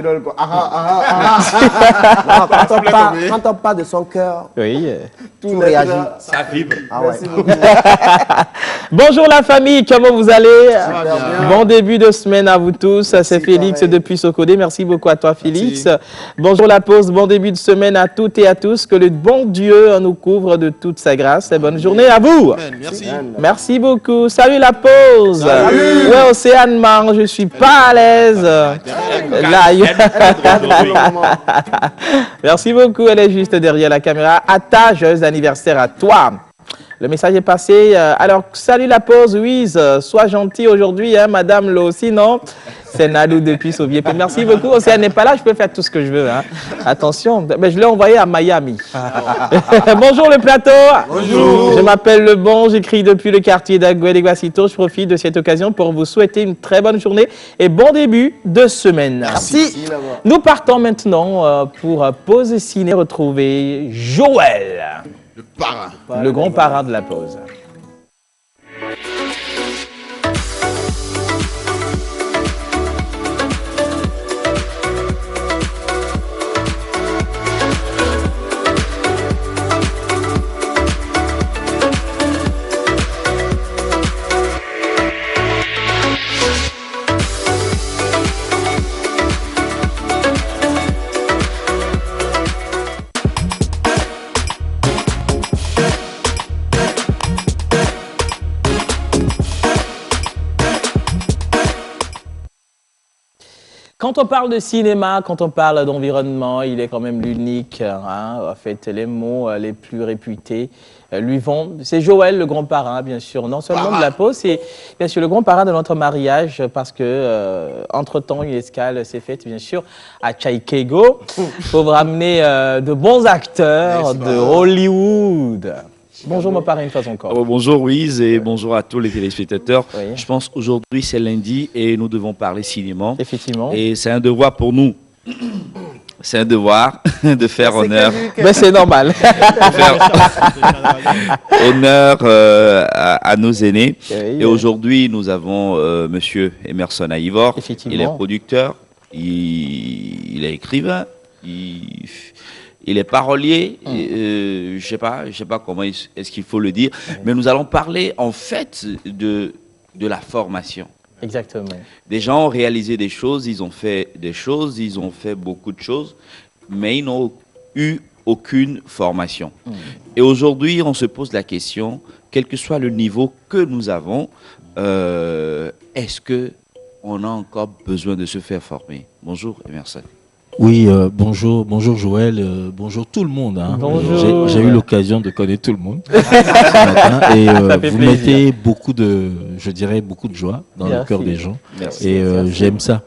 Speaker 8: Quand on parle de son cœur,
Speaker 2: oui,
Speaker 8: tout réagit.
Speaker 5: Ça vibre.
Speaker 8: Ah ouais.
Speaker 2: Bonjour la famille, comment vous allez? Bon début de semaine à vous tous. C'est Félix depuis Socodé. Merci beaucoup à toi, Félix. Merci. Bonjour la pause, bon début de semaine à toutes et à tous. Que le bon Dieu nous couvre de toute sa grâce. Et bonne journée à vous.
Speaker 6: Amen. Merci.
Speaker 2: Merci beaucoup. Salut la pause.
Speaker 6: Salut.
Speaker 2: Ouais, Océane Mar, je suis pas à l'aise. Là, merci beaucoup, elle est juste derrière la caméra. Atta, joyeux anniversaire à toi. Le message est passé. Alors, salut la pause, Louise. Sois gentille aujourd'hui, hein, Madame Lo. Sinon, c'est Nalou depuis Soviet. Merci beaucoup. Si elle n'est pas là, je peux faire tout ce que je veux. Hein. Attention, mais je l'ai envoyé à Miami. Bonjour le plateau. Bonjour. Je m'appelle Le Bon. J'écris depuis le quartier d'Aguedeguacito. Je profite de cette occasion pour vous souhaiter une très bonne journée et bon début de semaine.
Speaker 8: Merci.
Speaker 2: Nous partons maintenant pour pause ciné. Retrouver Joël.
Speaker 6: Le parrain.
Speaker 2: Le grand parrain de la pause. Quand on parle de cinéma, quand on parle d'environnement, il est quand même l'unique. Hein, en fait, les mots les plus réputés lui vont. C'est Joël, le grand parrain, bien sûr. Non seulement de la pause, c'est bien sûr le grand parrain de notre mariage, parce que entre-temps, une escale s'est faite, bien sûr, à Chicago pour ramener de bons acteurs de Hollywood. Bonjour mon parrain une fois encore.
Speaker 7: Bonjour Louise et bonjour à tous les téléspectateurs. Oui. Je pense qu'aujourd'hui c'est lundi et nous devons parler cinéma.
Speaker 2: Effectivement.
Speaker 7: Et c'est un devoir pour nous. C'est un devoir de faire honneur.
Speaker 2: Mais c'est normal.
Speaker 7: Honneur à nos aînés. Oui, et aujourd'hui nous avons Monsieur Emerson Aivor. Il est producteur, il est écrivain, il est parolier, je sais pas comment est-ce qu'il faut le dire, mais nous allons parler en fait de la formation.
Speaker 2: Exactement.
Speaker 7: Des gens ont réalisé des choses, ils ont fait des choses, ils ont fait beaucoup de choses, mais ils n'ont eu aucune formation. Et aujourd'hui, on se pose la question, quel que soit le niveau que nous avons, est-ce qu'on a encore besoin de se faire former? Bonjour Emerson.
Speaker 9: Oui, bonjour Joël, bonjour tout le monde. Hein. J'ai eu l'occasion de connaître tout le monde ce matin, et vous mettez beaucoup de joie dans le cœur des gens. Merci, et j'aime ça.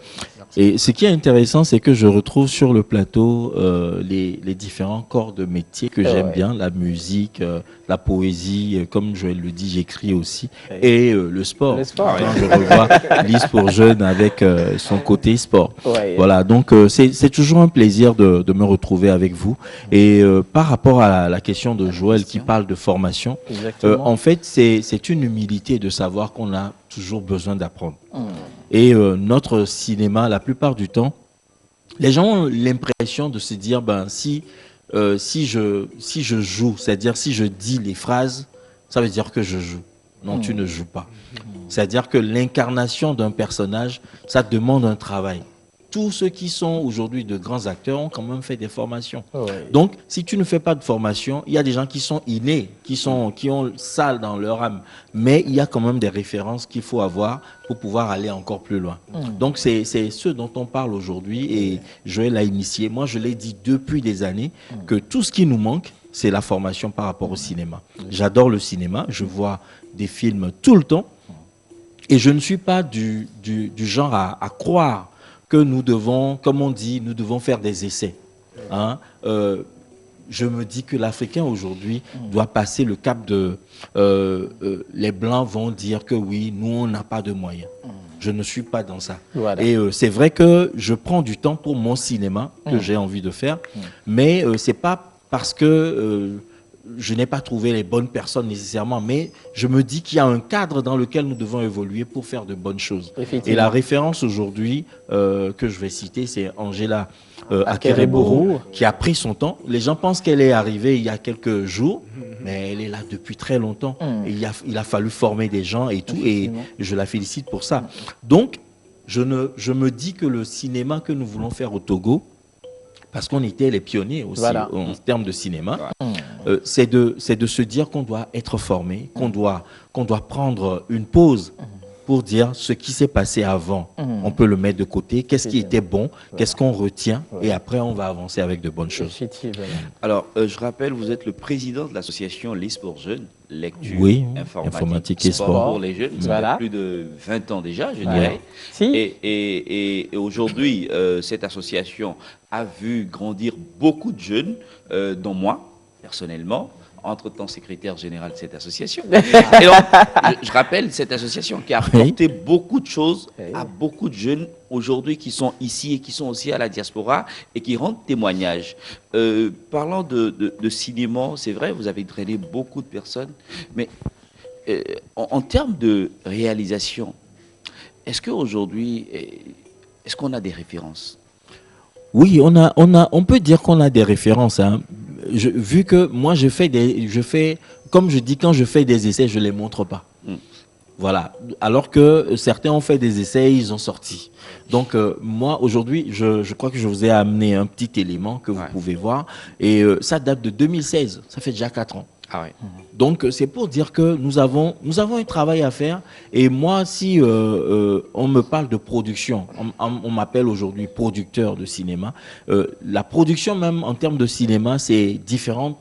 Speaker 9: Et ce qui est intéressant, c'est que je retrouve sur le plateau les différents corps de métier que j'aime bien, la musique, la poésie, comme Joël le dit, j'écris aussi, et le sport. Quand je revois Lise pour Jeunes avec son côté sport. Voilà, donc c'est toujours un plaisir de me retrouver avec vous. Et par rapport à la question de Joël qui parle de formation, en fait, c'est une humilité de savoir qu'on a toujours besoin d'apprendre. Et notre cinéma, la plupart du temps, les gens ont l'impression de se dire, si je joue, c'est-à-dire si je dis les phrases, ça veut dire que je joue. Non, tu ne joues pas. C'est-à-dire que l'incarnation d'un personnage, ça demande un travail. Tous ceux qui sont aujourd'hui de grands acteurs ont quand même fait des formations. Donc, si tu ne fais pas de formation, il y a des gens qui sont innés, qui ont ça dans leur âme. Mais il y a quand même des références qu'il faut avoir pour pouvoir aller encore plus loin. Donc, c'est ce dont on parle aujourd'hui et Joël l'a initié. Moi, je l'ai dit depuis des années que tout ce qui nous manque, c'est la formation par rapport au cinéma. J'adore le cinéma, je vois des films tout le temps et je ne suis pas du genre à croire que nous devons, comme on dit, nous devons faire des essais. Je me dis que l'Africain aujourd'hui doit passer le cap de... les Blancs vont dire que oui, nous, on n'a pas de moyens. Je ne suis pas dans ça. Voilà. Et c'est vrai que je prends du temps pour mon cinéma que j'ai envie de faire, mais c'est pas parce que... je n'ai pas trouvé les bonnes personnes nécessairement, mais je me dis qu'il y a un cadre dans lequel nous devons évoluer pour faire de bonnes choses. Et la référence aujourd'hui que je vais citer, c'est Angela Akereboro, qui a pris son temps. Les gens pensent qu'elle est arrivée il y a quelques jours, mais elle est là depuis très longtemps. Et il a fallu former des gens et tout, et je la félicite pour ça. Donc, je me dis que le cinéma que nous voulons faire au Togo, parce qu'on était les pionniers aussi en termes de cinéma, c'est de se dire qu'on doit être formé, qu'on doit prendre une pause pour dire ce qui s'est passé avant. On peut le mettre de côté, qu'est-ce qui était bon, qu'est-ce qu'on retient, et après on va avancer avec de bonnes choses.
Speaker 7: Alors, je rappelle, vous êtes le président de l'association Lise pour Jeunes, lecture, informatique et sport pour les jeunes. Ça fait plus de 20 ans déjà, je dirais. Et aujourd'hui, cette association a vu grandir beaucoup de jeunes, dont moi, personnellement, entre-temps secrétaire général de cette association. Et donc, je rappelle cette association qui a apporté beaucoup de choses à beaucoup de jeunes aujourd'hui qui sont ici et qui sont aussi à la diaspora et qui rendent témoignage. Parlant de cinéma, c'est vrai, vous avez drainé beaucoup de personnes, mais en termes de réalisation, est-ce qu'aujourd'hui, est-ce qu'on a des références?
Speaker 9: Oui, on peut dire qu'on a des références, hein. Vu que moi comme je dis, quand je fais des essais, je les montre pas. Voilà. Alors que certains ont fait des essais, ils ont sorti. Donc moi aujourd'hui, je crois que je vous ai amené un petit élément que vous pouvez voir, et ça date de 2016. Ça fait déjà 4 ans. Donc c'est pour dire que nous avons un travail à faire. Et moi, si on me parle de production, on m'appelle aujourd'hui producteur de cinéma. La production même en termes de cinéma, c'est différent.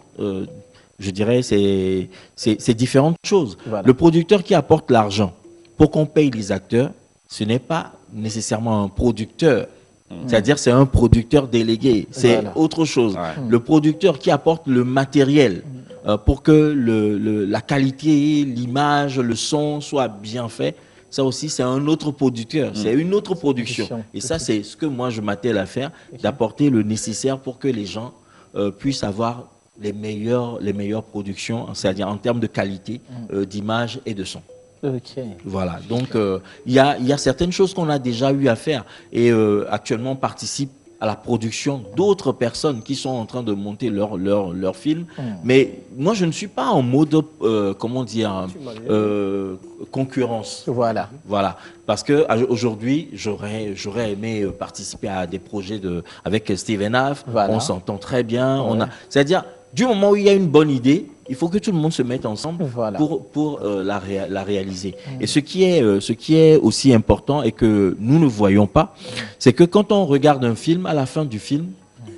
Speaker 9: Je dirais c'est différentes choses. Le producteur qui apporte l'argent pour qu'on paye les acteurs, ce n'est pas nécessairement un producteur. C'est-à-dire c'est un producteur délégué. C'est autre chose. Le producteur qui apporte le matériel pour que la qualité, l'image, le son soit bien fait, ça aussi c'est un autre producteur, c'est une autre production. Et ça c'est ce que moi je m'attelle à faire, d'apporter le nécessaire pour que les gens puissent avoir les meilleures productions, c'est-à-dire en termes de qualité, d'image et de son. Voilà, donc il y a certaines choses qu'on a déjà eu à faire et actuellement on participe à la production d'autres personnes qui sont en train de monter leur film. Mais moi, je ne suis pas en mode, comment dire, concurrence. Voilà. Parce qu'aujourd'hui, j'aurais aimé participer à des projets avec Steven Haff. On s'entend très bien. C'est-à-dire, du moment où il y a une bonne idée, il faut que tout le monde se mette ensemble pour la réaliser. Et ce qui est aussi important et que nous ne voyons pas, c'est que quand on regarde un film, à la fin du film,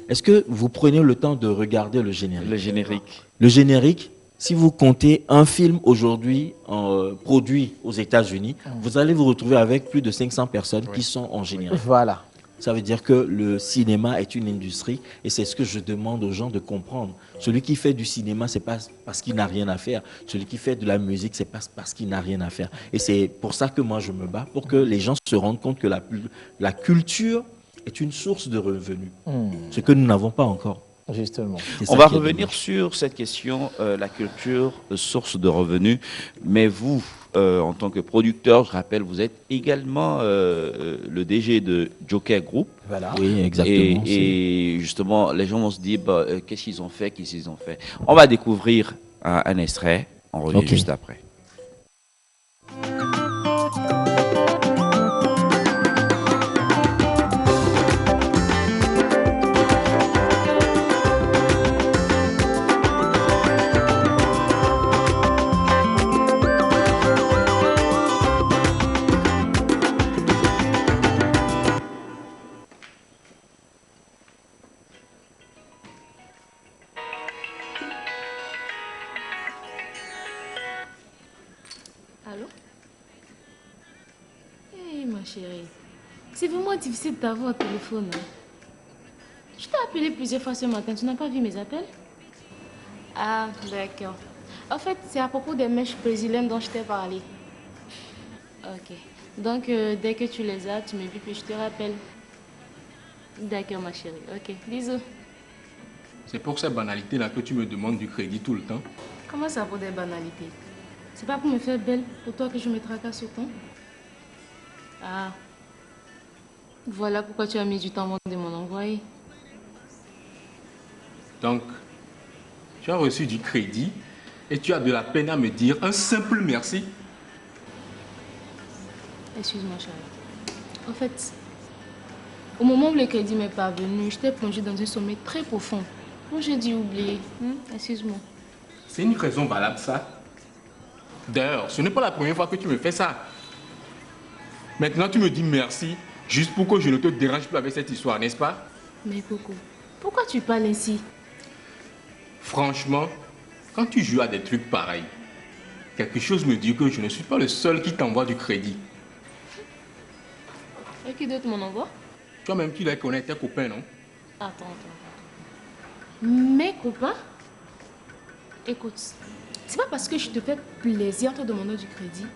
Speaker 9: est-ce que vous prenez le temps de regarder le générique? Le générique, si vous comptez un film aujourd'hui produit aux États-Unis, vous allez vous retrouver avec plus de 500 personnes qui sont en générique. Ça veut dire que le cinéma est une industrie et c'est ce que je demande aux gens de comprendre. Celui qui fait du cinéma, c'est pas parce qu'il n'a rien à faire. Celui qui fait de la musique, c'est pas parce qu'il n'a rien à faire. Et c'est pour ça que moi je me bats, pour que les gens se rendent compte que la culture est une source de revenus. Ce que nous n'avons pas encore.
Speaker 2: Justement.
Speaker 7: On va revenir sur cette question, la culture, source de revenus. Mais vous, en tant que producteur, je rappelle, vous êtes également le DG de Joker Group.
Speaker 2: Voilà.
Speaker 9: Oui, exactement.
Speaker 7: Et justement, les gens vont se dire, qu'est-ce qu'ils ont fait, On va découvrir un extrait. On revient juste après.
Speaker 13: C'est vraiment difficile de t'avoir au téléphone. Hein. Je t'ai appelé plusieurs fois ce matin, tu n'as pas vu mes appels? Ah, d'accord. En fait, c'est à propos des mèches brésiliennes dont je t'ai parlé. Ok. Donc, dès que tu les as, tu me dis puis je te rappelle. D'accord, ma chérie. Ok, bisous.
Speaker 14: C'est pour ces banalités-là que tu me demandes du crédit tout le temps?
Speaker 13: Comment ça pour des banalités? C'est pas pour me faire belle pour toi que je me tracasse autant? Ah. Voilà pourquoi tu as mis du temps avant de m'en envoyer.
Speaker 14: Donc, tu as reçu du crédit et tu as de la peine à me dire un simple merci?
Speaker 13: Excuse-moi, chérie. En fait, au moment où le crédit m'est parvenu, j'étais plongée dans un sommeil très profond. Moi, j'ai dû oublier. Excuse-moi.
Speaker 14: C'est une raison valable, ça? D'ailleurs, ce n'est pas la première fois que tu me fais ça. Maintenant, tu me dis merci, juste pour que je ne te dérange plus avec cette histoire, n'est-ce pas?
Speaker 13: Mais Coco, pourquoi tu parles ainsi?
Speaker 14: Franchement, quand tu joues à des trucs pareils, quelque chose me dit que je ne suis pas le seul qui t'envoie du crédit.
Speaker 13: Et qui d'autre m'en envoie?
Speaker 14: Toi-même, tu les connais, tes copains, non?
Speaker 13: Attends. Mes copains? Écoute, c'est pas parce que je te fais plaisir en te demandant du crédit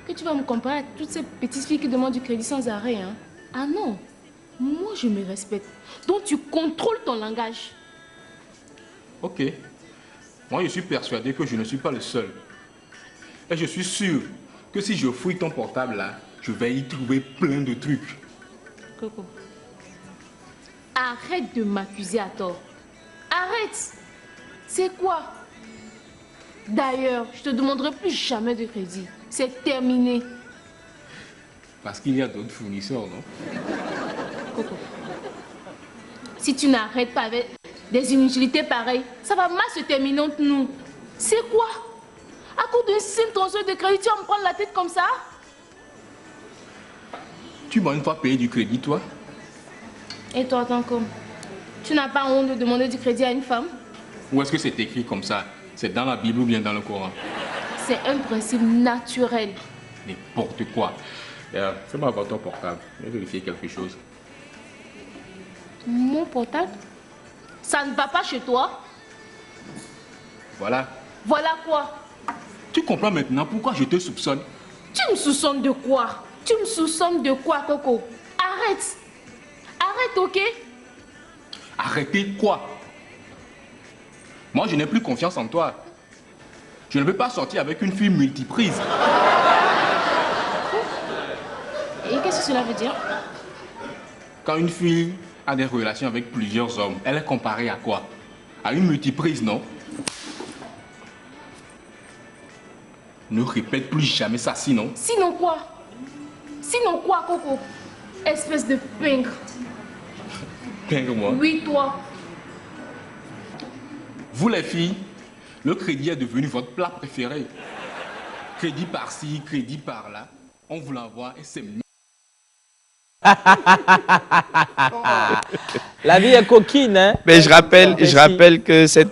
Speaker 13: que tu vas me comparer à toutes ces petites filles qui demandent du crédit sans arrêt, hein? Ah non, moi je me respecte. Donc tu contrôles ton langage.
Speaker 14: Ok. Moi je suis persuadé que je ne suis pas le seul. Et je suis sûr que si je fouille ton portable là, je vais y trouver plein de trucs.
Speaker 13: Coco, arrête de m'accuser à tort. Arrête. C'est quoi? D'ailleurs, je te demanderai plus jamais de crédit. C'est terminé.
Speaker 14: Parce qu'il y a d'autres fournisseurs, non?
Speaker 13: Coco, si tu n'arrêtes pas avec des inutilités pareilles, ça va mal se terminer entre nous. C'est quoi? À cause d'une simple transfert de crédit, tu vas me prendre la tête comme ça?
Speaker 14: Tu m'as une fois payé du crédit, toi?
Speaker 13: Et toi, tant comme? Tu n'as pas honte de demander du crédit à une femme?
Speaker 14: Ou est-ce que c'est écrit comme ça? C'est dans la Bible ou bien dans le Coran?
Speaker 13: C'est un principe naturel.
Speaker 14: N'importe quoi. Fais-moi avoir ton portable. Je vais vérifier quelque chose.
Speaker 13: Mon portable? Ça ne va pas chez toi?
Speaker 14: Voilà.
Speaker 13: Voilà quoi?
Speaker 14: Tu comprends maintenant pourquoi je te soupçonne?
Speaker 13: Tu me soupçonnes de quoi? Tu me soupçonnes de quoi, Coco? Arrête. Arrête, ok?
Speaker 14: Arrêtez quoi? Moi, je n'ai plus confiance en toi. Je ne peux pas sortir avec une fille multiprise.
Speaker 13: Et qu'est-ce que cela veut dire?
Speaker 14: Quand une fille a des relations avec plusieurs hommes, elle est comparée à quoi? À une multiprise, non? Ne répète plus jamais ça, sinon...
Speaker 13: Sinon quoi? Sinon quoi, Coco? Espèce de pingre.
Speaker 14: Pingre, moi?
Speaker 13: Oui, toi.
Speaker 14: Vous, les filles, le crédit est devenu votre plat préféré. Crédit par-ci, crédit par-là. On vous l'envoie et c'est...
Speaker 2: La vie est coquine, hein?
Speaker 7: Mais je rappelle que cette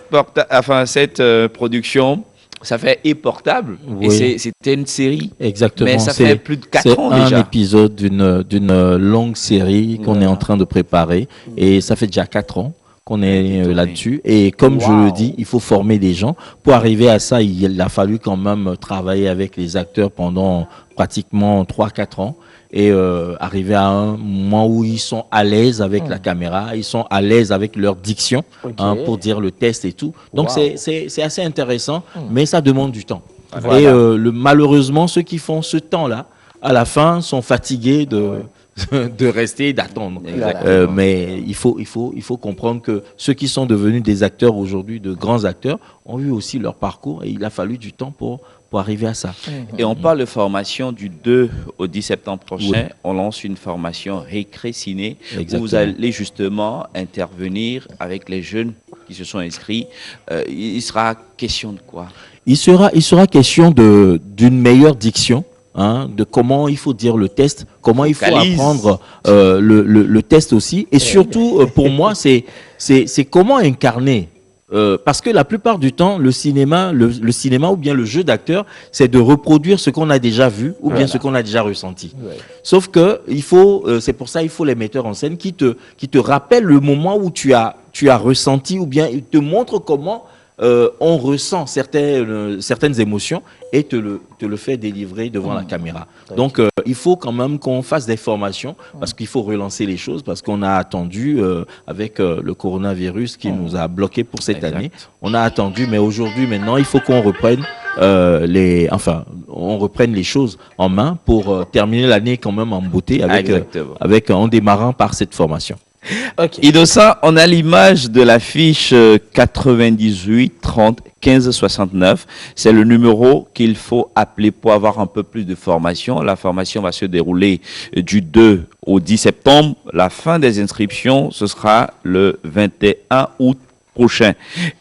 Speaker 7: production Ça fait et portable.
Speaker 9: Oui.
Speaker 7: Et c'était une série.
Speaker 9: Exactement.
Speaker 7: Mais ça fait plus de 4 ans déjà.
Speaker 9: C'est un épisode d'une longue série qu'on est en train de préparer. Et ça fait déjà 4 ans qu'on est là-dessus. Et comme je le dis, il faut former des gens. Pour arriver à ça, il a fallu quand même travailler avec les acteurs pendant pratiquement 3-4 ans. Et arriver à un moment où ils sont à l'aise avec la caméra, ils sont à l'aise avec leur diction pour dire le test et tout. Donc c'est assez intéressant, mais ça demande du temps. Voilà. Et malheureusement, ceux qui font ce temps-là, à la fin, sont fatigués de rester et d'attendre. Mais il faut comprendre que ceux qui sont devenus des acteurs aujourd'hui, de grands acteurs, ont eu aussi leur parcours et il a fallu du temps pour arriver à ça.
Speaker 7: Et on parle de formation du 2 au 10 septembre prochain. On lance une formation Récré Ciné où vous allez justement intervenir avec les jeunes qui se sont inscrits. Il sera question de quoi?
Speaker 9: Il sera question d'une meilleure diction. De comment il faut dire le test, comment il faut apprendre le test aussi. Et surtout, pour moi, c'est comment incarner. Parce que la plupart du temps, le cinéma ou bien le jeu d'acteur, c'est de reproduire ce qu'on a déjà vu ou bien ce qu'on a déjà ressenti. Sauf que c'est pour ça il faut les metteurs en scène qui te rappellent le moment où tu as ressenti ou bien ils te montrent comment on ressent certaines émotions et te le fait délivrer devant la caméra. Donc, il faut quand même qu'on fasse des formations parce qu'il faut relancer les choses parce qu'on a attendu avec le coronavirus qui nous a bloqués pour cette année. On a attendu, mais aujourd'hui, maintenant, il faut qu'on reprenne on reprenne les choses en main pour terminer l'année quand même en beauté en démarrant par cette formation.
Speaker 7: Innocent, on a l'image de l'affiche 98 30 15 69. C'est le numéro qu'il faut appeler pour avoir un peu plus de formation. La formation va se dérouler du 2 au 10 septembre. La fin des inscriptions, ce sera le 21 août prochain.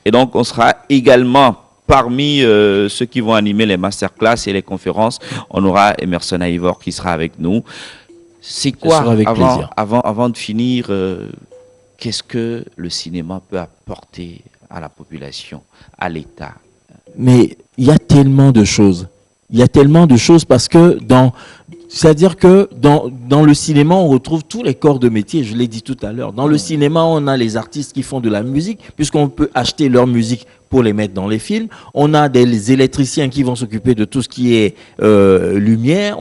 Speaker 7: Et donc, on sera également parmi ceux qui vont animer les masterclass et les conférences. On aura Emerson Ivor qui sera avec nous. C'est quoi, avant de finir, qu'est-ce que le cinéma peut apporter à la population, à l'État?
Speaker 9: Mais il y a tellement de choses. Il y a tellement de choses parce que c'est-à-dire que dans le cinéma, on retrouve tous les corps de métier, je l'ai dit tout à l'heure. Dans le cinéma, on a les artistes qui font de la musique, puisqu'on peut acheter leur musique pour les mettre dans les films. On a des électriciens qui vont s'occuper de tout ce qui est lumière.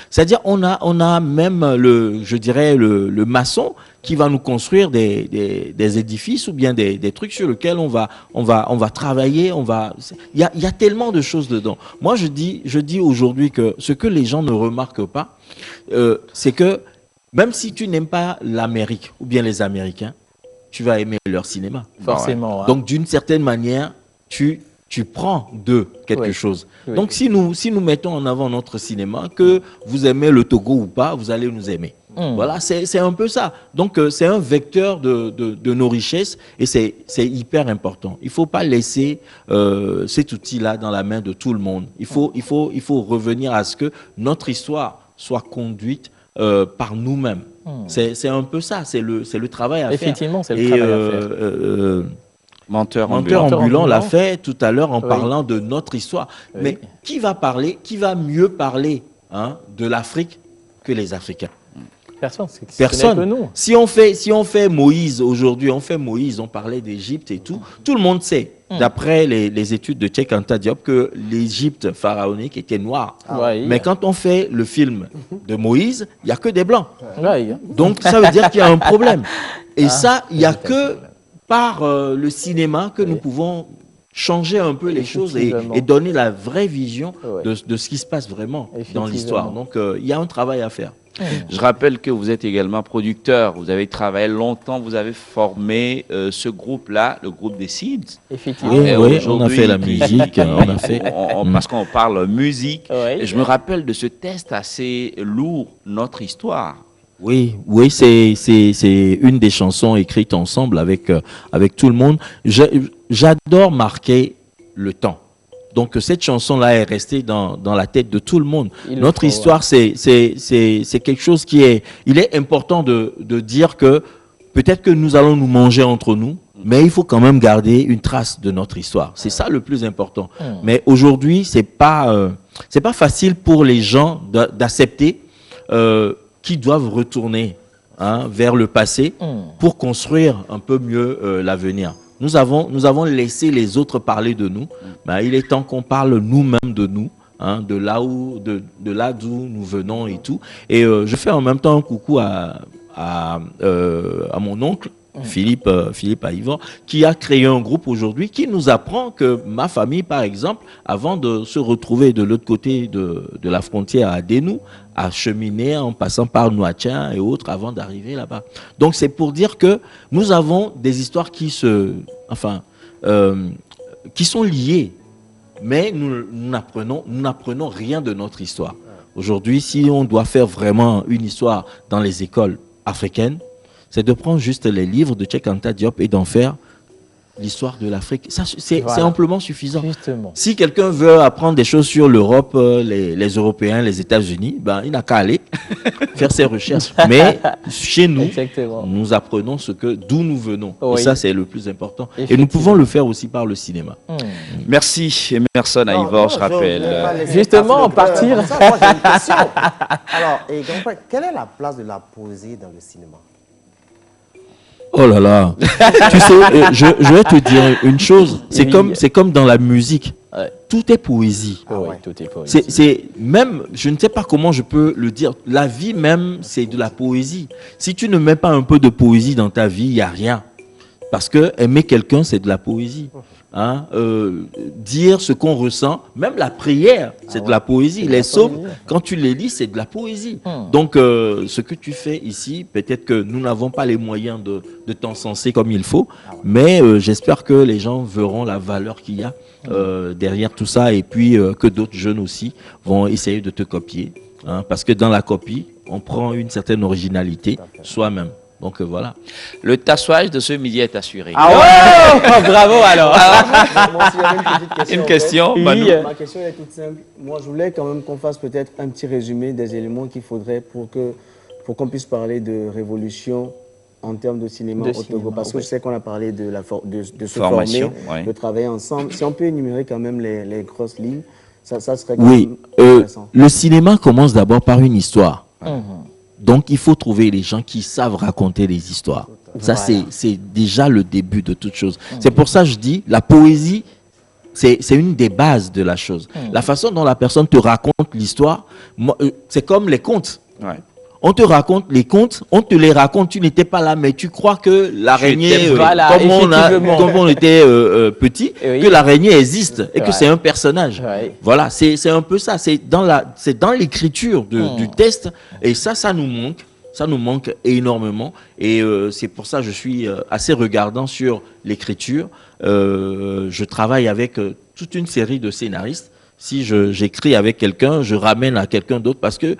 Speaker 9: C'est-à-dire on a même le maçon qui va nous construire des édifices ou bien des trucs sur lesquels on va travailler. Il y a tellement de choses dedans. Moi, je dis aujourd'hui que ce que les gens ne remarquent pas, c'est que même si tu n'aimes pas l'Amérique ou bien les Américains, tu vas aimer leur cinéma.
Speaker 2: Forcément.
Speaker 9: Donc, d'une certaine manière, tu prends d'eux quelque chose. Donc, si nous mettons en avant notre cinéma, que vous aimez le Togo ou pas, vous allez nous aimer. Voilà, c'est un peu ça. Donc, c'est un vecteur de nos richesses et c'est hyper important. Il ne faut pas laisser cet outil-là dans la main de tout le monde. Il faut revenir à ce que notre histoire soit conduite par nous-mêmes. C'est un peu ça, c'est le travail à faire.
Speaker 2: Effectivement, c'est le travail à faire.
Speaker 9: Menteur ambulant l'a fait tout à l'heure en parlant de notre histoire. Mais qui va mieux parler de l'Afrique que les Africains? Personne. Si on fait Moïse aujourd'hui, on parlait d'Égypte et tout le monde sait, d'après les études de Cheikh Anta Diop, que l'Égypte pharaonique était noire. Mais quand on fait le film de Moïse, il n'y a que des blancs. Donc ça veut dire qu'il y a un problème. Et ça, il n'y a que par le cinéma que nous pouvons changer un peu les choses et donner la vraie vision de ce qui se passe vraiment dans l'histoire. Donc il y a un travail à faire.
Speaker 7: Je rappelle que vous êtes également producteur, vous avez travaillé longtemps, vous avez formé ce groupe-là, le groupe des Seeds.
Speaker 2: Effectivement.
Speaker 9: Oui, on a fait la musique,
Speaker 7: parce qu'on parle musique. Et je me rappelle de ce test assez lourd, Notre Histoire.
Speaker 9: Oui, c'est une des chansons écrites ensemble avec tout le monde. J'adore marquer le temps. Donc cette chanson-là est restée dans la tête de tout le monde. Notre histoire, c'est quelque chose il est important de dire que peut-être que nous allons nous manger entre nous, Mais il faut quand même garder une trace de notre histoire. C'est ça le plus important. Mais aujourd'hui, c'est pas facile pour les gens d'accepter qu'ils doivent retourner vers le passé pour construire un peu mieux l'avenir. Nous avons laissé les autres parler de nous. Il est temps qu'on parle nous-mêmes de nous. De là d'où nous venons et tout. Et je fais en même temps un coucou à mon oncle, Philippe Aïvor, qui a créé un groupe aujourd'hui qui nous apprend que ma famille, par exemple, avant de se retrouver de l'autre côté de la frontière à Dénou, a cheminé en passant par Nouatchia et autres avant d'arriver là-bas. Donc c'est pour dire que nous avons des histoires qui sont liées. Mais nous n'apprenons rien de notre histoire. Aujourd'hui, si on doit faire vraiment une histoire dans les écoles africaines, c'est de prendre juste les livres de Cheikh Anta Diop et d'en faire l'histoire de l'Afrique. C'est amplement suffisant. Justement. Si quelqu'un veut apprendre des choses sur l'Europe, les Européens, les États-Unis, il n'a qu'à aller faire ses recherches. Mais chez nous, nous apprenons d'où nous venons. Oui. Et ça, c'est le plus important. Et nous pouvons le faire aussi par le cinéma.
Speaker 7: Merci, Emerson Aïvor, je rappelle.
Speaker 2: Justement, partir.
Speaker 8: Moi, j'ai une question. Alors, quelle est la place de la poésie dans le cinéma?
Speaker 9: Oh là là. Tu sais, je vais te dire une chose. C'est comme dans la musique. Tout est poésie.
Speaker 2: Tout est poésie.
Speaker 9: C'est même, je ne sais pas comment je peux le dire. La vie même, c'est de la poésie. Si tu ne mets pas un peu de poésie dans ta vie, il n'y a rien. Parce que aimer quelqu'un, c'est de la poésie. Dire ce qu'on ressent, même la prière, c'est de la poésie. Les psaumes, quand tu les lis, c'est de la poésie. Donc, ce que tu fais ici, peut-être que nous n'avons pas les moyens de t'encenser comme il faut, mais j'espère que les gens verront la valeur qu'il y a derrière tout ça, et puis que d'autres jeunes aussi vont essayer de te copier. Parce que dans la copie, on prend une certaine originalité soi-même. Donc voilà.
Speaker 7: Le tassage de ce midi est assuré.
Speaker 2: Bravo alors.
Speaker 4: Moi aussi, j'avais une petite question.
Speaker 7: Une question, Manu.
Speaker 4: Ma question est toute simple. Moi, je voulais quand même qu'on fasse peut-être un petit résumé des éléments qu'il faudrait pour qu'on puisse parler de révolution en termes de cinéma au Togo. Parce que je sais qu'on a parlé de se former, de travailler ensemble. Si on peut énumérer quand même les grosses lignes, ça serait quand même intéressant.
Speaker 9: Le cinéma commence d'abord par une histoire. Donc, il faut trouver les gens qui savent raconter les histoires. Ça, c'est déjà le début de toute chose. C'est pour ça que je dis, la poésie, c'est une des bases de la chose. La façon dont la personne te raconte l'histoire, c'est comme les contes. On te raconte les contes, on te les raconte, tu n'étais pas là, mais tu crois que l'araignée, comme on était petit, que l'araignée existe et que c'est un personnage. Voilà, c'est un peu ça. C'est dans l'écriture du texte, et ça nous manque. Ça nous manque énormément, et c'est pour ça que je suis assez regardant sur l'écriture. Je travaille avec toute une série de scénaristes. Si j'écris avec quelqu'un, je ramène à quelqu'un d'autre, parce que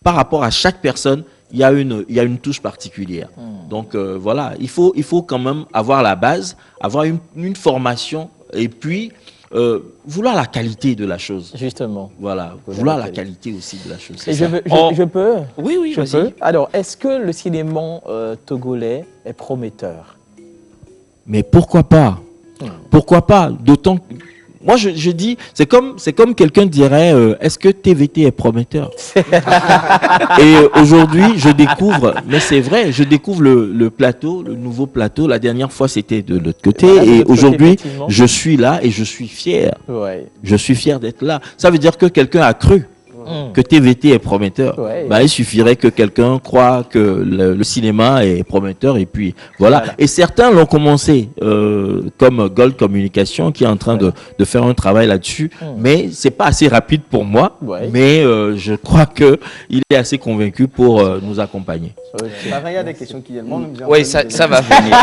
Speaker 9: par rapport à chaque personne, il y a une touche particulière. Donc voilà, il faut quand même avoir la base, avoir une formation, et puis vouloir la qualité de la chose.
Speaker 2: Justement.
Speaker 9: Voilà, vouloir la qualité aussi de la chose.
Speaker 2: Et je peux?
Speaker 9: Oui,
Speaker 2: je peux. Alors, est-ce que le cinéma togolais est prometteur?
Speaker 9: Mais pourquoi pas? Pourquoi pas? D'autant que moi, je dis, c'est comme quelqu'un dirait, est-ce que TVT est prometteur? Et aujourd'hui, je découvre, mais c'est vrai, je découvre le plateau, le nouveau plateau. La dernière fois, c'était de l'autre côté. Et aujourd'hui, je suis là et je suis fier. Je suis fier d'être là. Ça veut dire que quelqu'un a cru que TVT est prometteur. Il suffirait que quelqu'un croit que le cinéma est prometteur, et puis voilà. Et certains l'ont commencé, comme Gold Communication, qui est en train de faire un travail là-dessus, mais c'est pas assez rapide pour moi, mais je crois que il est assez convaincu pour nous accompagner.
Speaker 4: Il y a des questions qui demandent.
Speaker 7: Oui, ça va venir.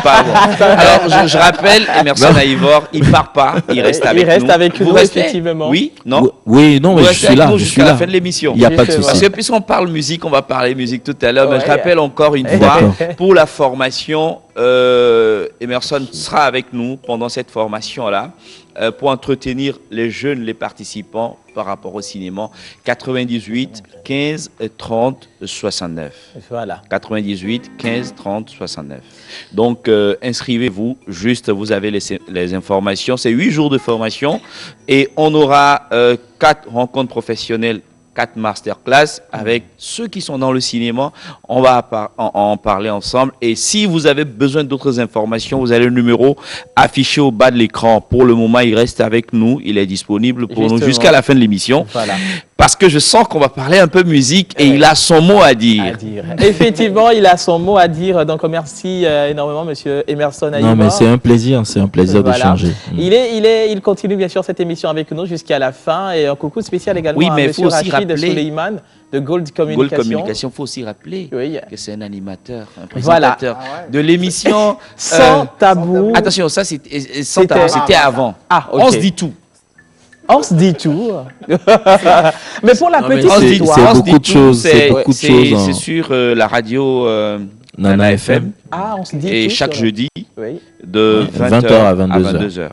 Speaker 7: Alors, je rappelle, Emerson Aïvor, il part pas, il reste avec nous.
Speaker 2: Il reste avec nous, effectivement.
Speaker 7: Oui, non?
Speaker 9: Oui, non, mais je suis là.
Speaker 7: Jusqu'à la fin de l'émission.
Speaker 9: Il n'y a pas de souci.
Speaker 7: Parce que puisqu'on parle musique, on va parler musique tout à l'heure, mais je rappelle encore une fois, pour la formation Emerson sera avec nous pendant cette formation-là pour entretenir les jeunes, les participants par rapport au cinéma. 98 15 30 69.
Speaker 2: Voilà.
Speaker 7: 98 15 30 69. Donc, inscrivez-vous. Juste, vous avez les informations. C'est 8 jours de formation et on aura 4 rencontres professionnelles, 4 masterclass avec ceux qui sont dans le cinéma. On va en parler ensemble. Et si vous avez besoin d'autres informations, vous avez le numéro affiché au bas de l'écran. Pour le moment, il reste avec nous. Il est disponible pour nous jusqu'à la fin de l'émission. Voilà. Parce que je sens qu'on va parler un peu musique et il a son mot à dire.
Speaker 2: Effectivement, il a son mot à dire. Donc, merci énormément, monsieur Emerson Aïvor.
Speaker 9: Non, mais c'est un plaisir d'échanger.
Speaker 2: Il continue bien sûr cette émission avec nous jusqu'à la fin. Et un coucou spécial également à monsieur Rachid Souleyman de Gold Communication.
Speaker 7: Gold Communication, il faut aussi rappeler que c'est un animateur, un présentateur de l'émission
Speaker 2: Sans Tabou.
Speaker 7: Attention, ça c'était Sans Tabou, c'était avant.
Speaker 2: Ah, okay.
Speaker 7: On se dit tout.
Speaker 2: On se dit tout. Mais pour la petite
Speaker 9: c'est
Speaker 2: histoire,
Speaker 9: beaucoup de choses.
Speaker 7: C'est sur la radio Nana FM.
Speaker 2: Ah, on se dit
Speaker 7: et
Speaker 2: tout,
Speaker 7: chaque jeudi de 20h à 22h.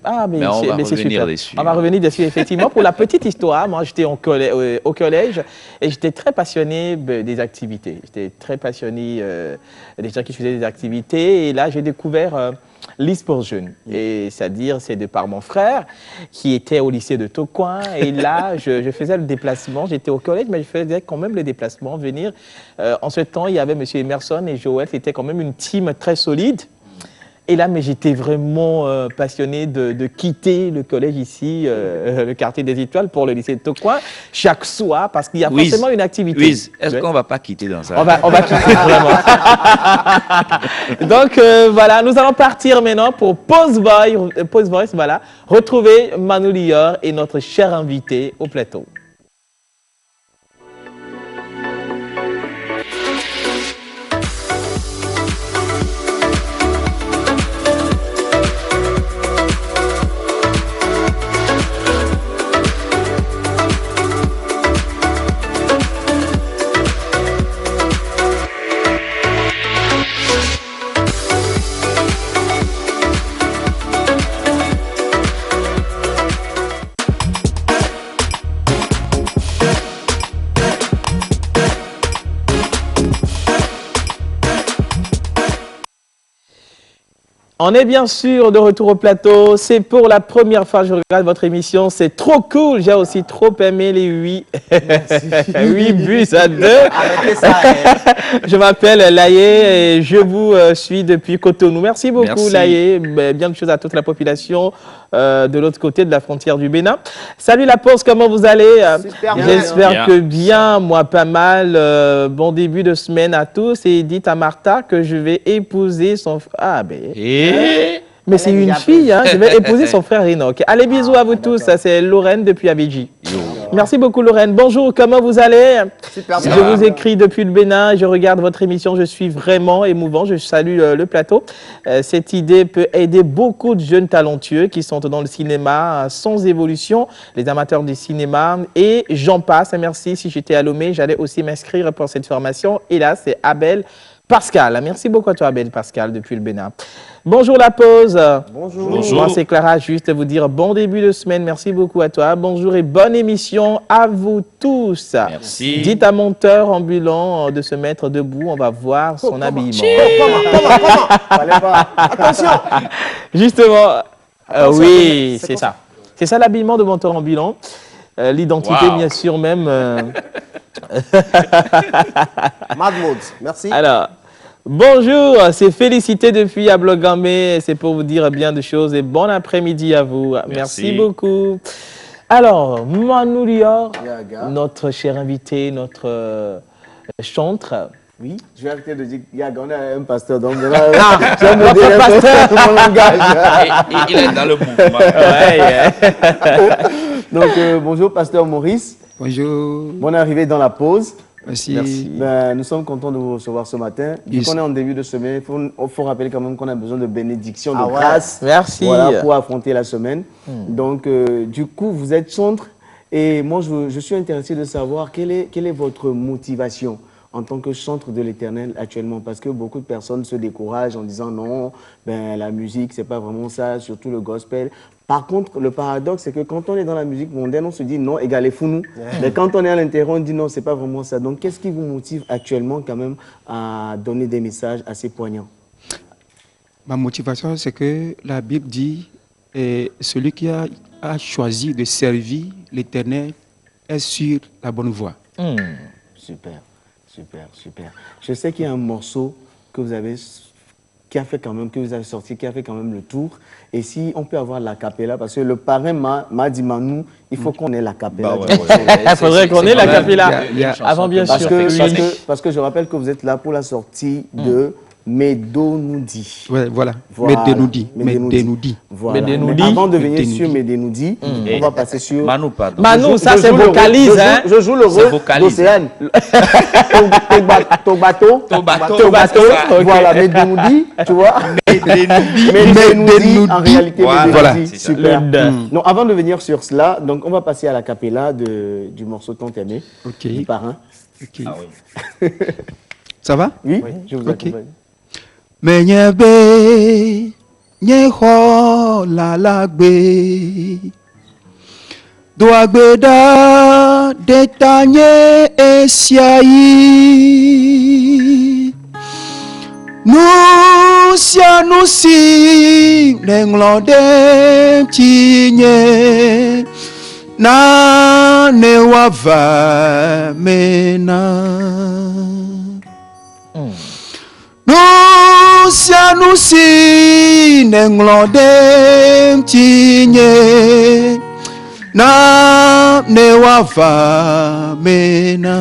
Speaker 2: Ah, mais
Speaker 7: on va
Speaker 2: revenir
Speaker 7: super. Dessus.
Speaker 2: On va revenir dessus, effectivement. Pour la petite histoire, moi, j'étais au collège et j'étais très passionné des activités. J'étais très passionné des gens qui faisaient des activités. Et là, j'ai découvert l'e-sport jeune. Et c'est-à-dire, c'est de par mon frère qui était au lycée de Tocoin. Et là, je faisais le déplacement. J'étais au collège, mais je faisais quand même le déplacement, venir. En ce temps, il y avait M. Emerson et Joël. C'était quand même une team très solide. Et là, mais j'étais vraiment passionné de quitter le collège ici, le quartier des Étoiles, pour le lycée de Tocoin, chaque soir, parce qu'il y a forcément une activité.
Speaker 7: Oui, est-ce qu'on ne va pas quitter dans ça?
Speaker 2: On va quitter vraiment. Donc, voilà, nous allons partir maintenant pour Pause Voice, voilà, retrouver Manu Lior et notre cher invité au plateau. On est bien sûr de retour au plateau. C'est pour la première fois que je regarde votre émission. C'est trop cool. J'ai aussi trop aimé les 8 buts à 2. Je m'appelle Laye et je vous suis depuis Cotonou. Merci beaucoup, Laye. Bien de choses à toute la population de l'autre côté de la frontière du Bénin. Salut la Pause, comment vous allez? J'espère que bien, moi pas mal. Bon début de semaine à tous. Et dites à Martha que je vais épouser son... Ah ben... Mais c'est une fille, hein. Je vais épouser son frère Enoch. Allez, bisous à vous tous. C'est Lorraine depuis Abidjan. Merci beaucoup, Lorraine. Bonjour, comment vous allez? Super bien. Je vous écris depuis le Bénin. Je regarde votre émission. Je suis vraiment émouvant. Je salue le plateau. Cette idée peut aider beaucoup de jeunes talentueux qui sont dans le cinéma sans évolution, les amateurs du cinéma. Et j'en passe. Merci. Si j'étais à Lomé, j'allais aussi m'inscrire pour cette formation. Et là, c'est Abel Pascal. Merci beaucoup à toi, Abel Pascal, depuis le Bénin. Bonjour la Pause.
Speaker 8: Bonjour.
Speaker 2: Moi, c'est Clara, juste vous dire bon début de semaine. Merci beaucoup à toi. Bonjour et bonne émission à vous tous.
Speaker 7: Merci.
Speaker 2: Dites à monteur ambulant de se mettre debout. On va voir son habillement.
Speaker 8: Comment Attention.
Speaker 2: Justement, oui, c'est ça. C'est ça l'habillement de monteur ambulant. L'identité, bien sûr, même.
Speaker 8: Mad Mode, merci.
Speaker 2: Alors, bonjour, c'est Félicité depuis Ablogamé. C'est pour vous dire bien de choses et bon après-midi à vous. Merci beaucoup. Alors, Manu Lior, notre cher invité, notre chantre.
Speaker 4: Oui, je vais arrêter de dire Yaga, on a un pasteur, donc j'aime me dire mon langage.
Speaker 7: Il est dans le mouvement.
Speaker 4: Donc, bonjour, pasteur Maurice.
Speaker 15: Bonjour.
Speaker 4: Bonne arrivée dans la pause.
Speaker 15: Merci.
Speaker 4: Ben, nous sommes contents de vous recevoir ce matin. Vu qu'on est en début de semaine, il faut rappeler quand même qu'on a besoin de bénédiction, de grâce.
Speaker 2: Merci.
Speaker 4: Voilà, pour affronter la semaine. Donc, du coup, vous êtes chantre. Et moi, je suis intéressé de savoir quelle est votre motivation. en tant que chantre de l'Éternel actuellement? Parce que beaucoup de personnes se découragent en disant non, ben, la musique, c'est pas vraiment ça, surtout le gospel. Par contre, le paradoxe, c'est que quand on est dans la musique mondaine, on se dit non, égalez fou-nous. Mais quand on est à l'intérieur, on dit non, c'est pas vraiment ça. Donc, qu'est-ce qui vous motive actuellement quand même à donner des messages assez poignants?
Speaker 15: Ma motivation, c'est que la Bible dit celui qui a choisi de servir l'Éternel est sur la bonne voie.
Speaker 4: Super, super, super. Je sais qu'il y a un morceau que vous avez, qui a fait quand même, que vous avez sorti, qui a fait quand même le tour. Et si on peut avoir la capella, parce que le parrain m'a dit, Manu, il faut qu'on ait la capella.
Speaker 2: Il faudrait qu'on ait la capella. Avant, bien sûr.
Speaker 4: Parce que je rappelle que vous êtes là pour la sortie de Medenoudi.
Speaker 15: Ouais, voilà. Medenoudi.
Speaker 4: Voilà. Mais avant de venir sur Medenoudi, on va passer sur...
Speaker 2: Manu, ça c'est vocalise.
Speaker 4: Je joue le rôle d'Océane. Tobato. Voilà, Medenoudi, tu vois. Medenoudi, en réalité, Medenoudi. Super. Donc, avant de venir sur cela, donc on va passer à la capella du morceau tant aimé, du parrain.
Speaker 15: Ça va?
Speaker 4: Oui, je vous accompagne.
Speaker 15: Menyebe nyeho lalagbe doagbeda detanye esiai nusi nenglode tinye na newava mena Nusi nenglode tinye na newava mena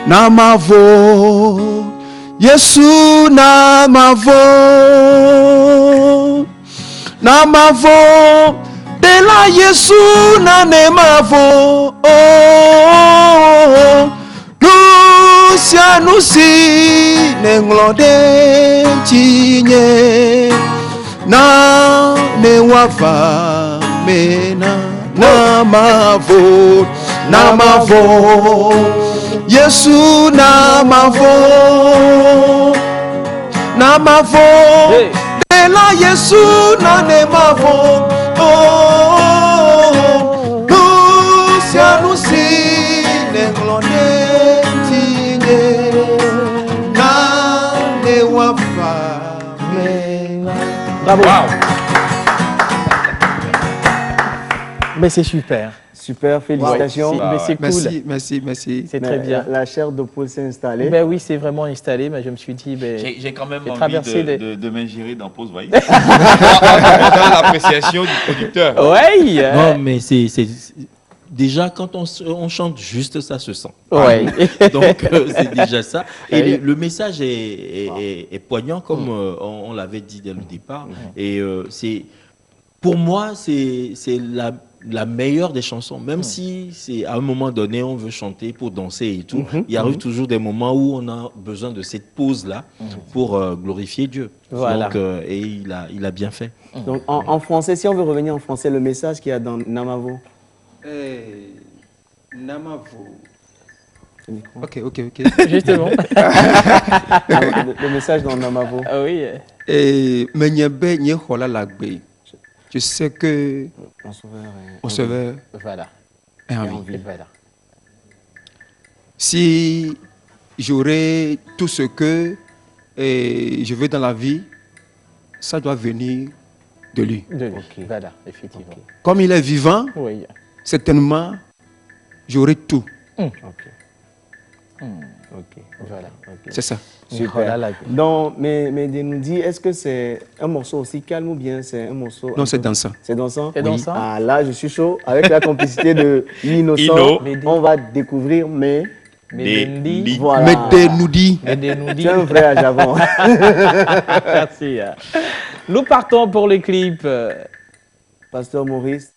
Speaker 15: namavo Yesu namavo de la Yesu na nemavo Nusi nenglode tinye na newava mena namavo Yesu namavo de la Yesu na nemavo Nusi nenglode
Speaker 2: Bravo. Wow. Mais c'est super.
Speaker 4: Super, félicitations.
Speaker 2: Wow. Mais c'est cool.
Speaker 15: Merci.
Speaker 2: C'est très bien.
Speaker 4: La chair de poule s'est installée.
Speaker 2: Ben oui, c'est vraiment installé, mais je me suis dit...
Speaker 7: J'ai quand même envie de m'ingérer dans Pause Voice. L'appréciation du producteur.
Speaker 2: Oui.
Speaker 9: Non, mais c'est... Déjà, quand on chante juste, ça se sent.
Speaker 2: Ouais.
Speaker 9: Donc, c'est déjà ça. Et le message est poignant, comme on l'avait dit dès le départ. Et pour moi, c'est la meilleure des chansons. Même si à un moment donné, on veut chanter pour danser et tout, il arrive toujours des moments où on a besoin de cette pause-là pour glorifier Dieu.
Speaker 2: Voilà.
Speaker 9: Donc, et il a bien fait.
Speaker 4: Donc, en français, si on veut revenir en français, le message qu'il y a dans Namavo.
Speaker 15: Namavo. Ok.
Speaker 2: Justement.
Speaker 4: le message dans Namavo.
Speaker 2: Ah oui.
Speaker 15: Menyebe nyehola lagbe. Je sais que mon Sauveur est en vie.
Speaker 2: Voilà.
Speaker 15: Si j'aurai tout ce que je veux dans la vie, ça doit venir de lui.
Speaker 2: Voilà, effectivement.
Speaker 15: Comme il est vivant, certainement, j'aurai tout.
Speaker 2: Voilà.
Speaker 15: C'est ça.
Speaker 4: Super. Donc, mais Medenoudi, est-ce que c'est un morceau aussi calme ou bien c'est un morceau...
Speaker 15: Non, c'est dansant.
Speaker 4: C'est dansant?
Speaker 2: C'est dansant.
Speaker 4: Ah, là, je suis chaud. Avec la complicité de l'Innocent, on va découvrir
Speaker 2: Medenoudi.
Speaker 4: Voilà.
Speaker 15: Medenoudi.
Speaker 4: Tu es un vrai à Javon.
Speaker 2: Merci. Nous partons pour le clip.
Speaker 4: Pasteur Maurice.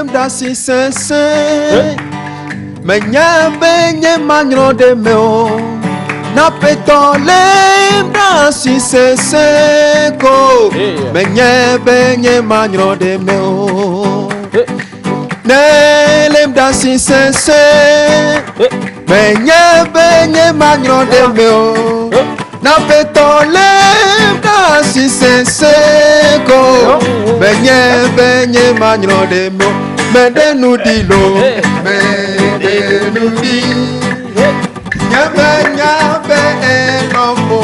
Speaker 16: lembda si sense Menye benye magno de meo Na peto lembda si sense ko Menye benye magno de meo Ne lembda si sense Menye benye magno de meo Na peto lembda si sense ko Benye magno de meo Mende nous dit l'eau, mende nous dit Nyabe nombo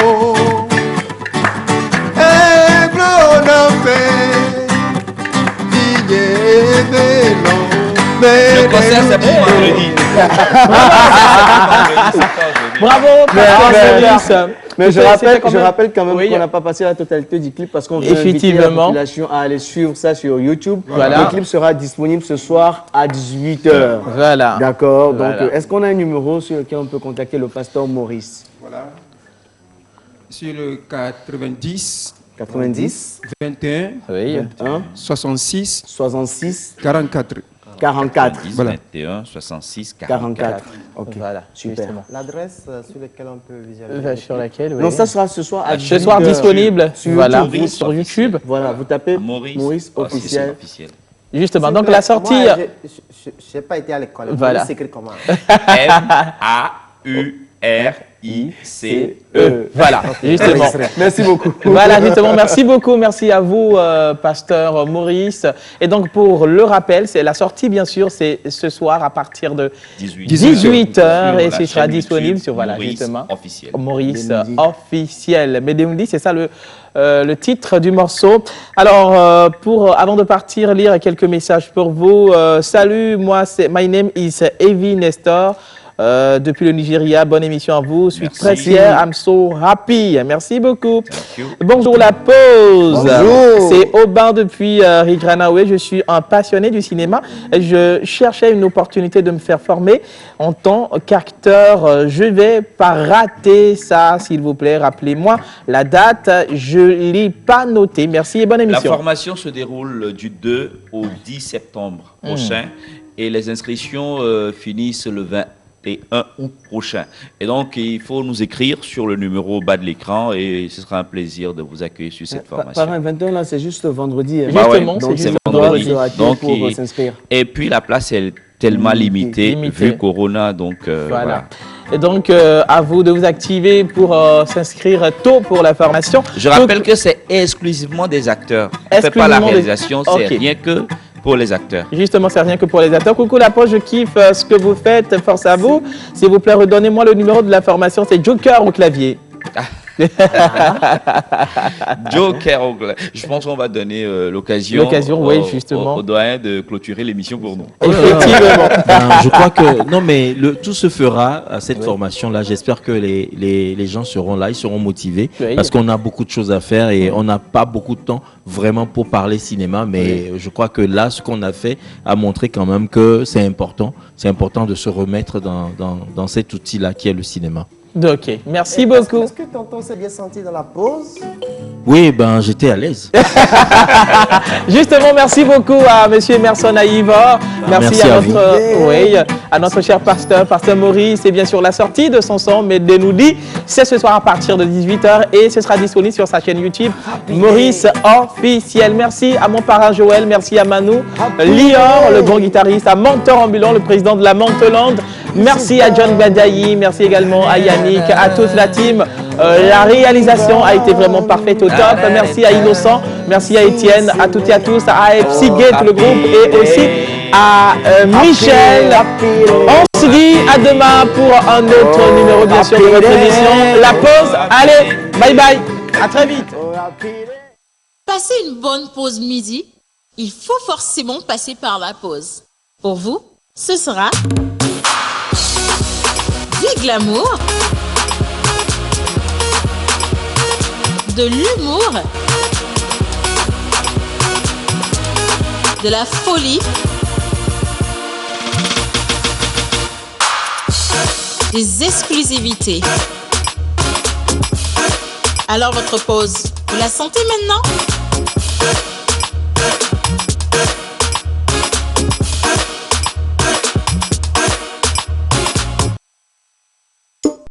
Speaker 16: Ebro nombe Digne long Le concert c'est pour vendredi.
Speaker 2: Bravo,
Speaker 4: mais je rappelle quand même qu'on n'a pas passé la totalité du clip parce qu'on veut inviter la population à aller suivre ça sur YouTube. Voilà. Le clip sera disponible ce soir à 18h.
Speaker 2: Voilà.
Speaker 4: D'accord. Donc, est-ce qu'on a un numéro sur lequel on peut contacter le pasteur Maurice?
Speaker 15: Voilà. Sur le 90
Speaker 4: 21
Speaker 15: 66 44.
Speaker 4: 44.
Speaker 7: 10, voilà. 21, 66, 44.
Speaker 4: Ok, voilà, super.
Speaker 8: L'adresse sur laquelle on peut visualiser.
Speaker 2: Sur laquelle, oui.
Speaker 4: Non, ça sera ce soir à 18h.
Speaker 2: Ce soir disponible
Speaker 4: sur YouTube. Voilà, vous tapez Maurice officiel.
Speaker 2: Justement, donc la sortie...
Speaker 8: Moi, je n'ai pas été à l'école.
Speaker 2: Voilà.
Speaker 8: Maurice s'écrit comment?
Speaker 2: M-A-U-R-I-C-E. Voilà, justement.
Speaker 4: Merci beaucoup.
Speaker 2: Voilà, justement, merci beaucoup. Merci à vous, pasteur Maurice. Et donc, pour le rappel, c'est la sortie, bien sûr, c'est ce soir à partir de 18h et ce sera disponible sur, voilà, justement, Maurice officiel. Medemudi, c'est ça le titre du morceau. Alors, avant de partir, lire quelques messages pour vous. Salut, my name is Evie Nestor. Depuis le Nigeria, bonne émission à vous. Je suis très fier. I'm so happy. Merci beaucoup. Bonjour la pause.
Speaker 4: Bonjour.
Speaker 2: C'est Aubin depuis Rigranawe. Je suis un passionné du cinéma. Je cherchais une opportunité de me faire former en tant qu'acteur. Je vais pas rater ça, s'il vous plaît. Rappelez-moi la date. Je ne l'ai pas noté. Merci et bonne émission.
Speaker 7: La formation se déroule du 2 au 10 septembre prochain et les inscriptions finissent le 21 août prochain. Et donc, il faut nous écrire sur le numéro bas de l'écran et ce sera un plaisir de vous accueillir sur cette formation.
Speaker 4: Par un 21, là, c'est juste vendredi.
Speaker 2: Justement,
Speaker 7: c'est juste vendredi.
Speaker 4: Donc, pour s'inscrire.
Speaker 7: Et puis, la place est tellement limitée vu Corona. Donc, voilà.
Speaker 2: Et donc, à vous de vous activer pour s'inscrire tôt pour la formation.
Speaker 7: Je rappelle que c'est exclusivement des acteurs. On ne fait pas la réalisation, c'est rien que pour les acteurs.
Speaker 2: Justement, c'est rien que pour les acteurs. Coucou la poche, je kiffe ce que vous faites. Force à vous. S'il vous plaît, redonnez-moi le numéro de la formation. C'est Joker au clavier.
Speaker 7: Joker au clavier. Je pense qu'on va donner l'occasion
Speaker 2: oui, justement,
Speaker 7: au doyen de clôturer l'émission pour nous.
Speaker 2: Effectivement.
Speaker 9: Je crois que non, mais tout se fera à cette formation-là. J'espère que les gens seront là, ils seront motivés parce qu'on a beaucoup de choses à faire et on n'a pas beaucoup de temps vraiment pour parler cinéma. Mais je crois que là, ce qu'on a fait a montré quand même que c'est important. C'est important de se remettre dans cet outil-là qui est le cinéma.
Speaker 2: Ok, merci beaucoup.
Speaker 8: Est-ce que tonton s'est bien senti dans la pause?
Speaker 9: Oui, j'étais à l'aise.
Speaker 2: Justement, merci beaucoup à monsieur Emerson Aïvor. Merci à notre cher pasteur Maurice. Et bien sûr, la sortie de son son, Medemudi, c'est ce soir à partir de 18h et ce sera disponible sur sa chaîne YouTube, Maurice officiel. Merci à mon parrain Joël, merci à Manu, Lior, le grand guitariste, à Mentor Ambulant, le président de la Mantelande. Merci à John Badayi, merci également à Yannick, à toute la team. La réalisation a été vraiment parfaite au top. Merci à Innocent, merci à Étienne, à toutes et à tous, à AFC Gate, le groupe, et aussi à Michel. On se dit à demain pour un autre numéro, bien sûr, de votre émission. La pause, allez, bye bye, à très vite.
Speaker 1: Passer une bonne pause midi, il faut forcément passer par la pause. Pour vous, ce sera du glamour, de l'humour, de la folie, des exclusivités. Alors votre pause, vous la sentez maintenant ?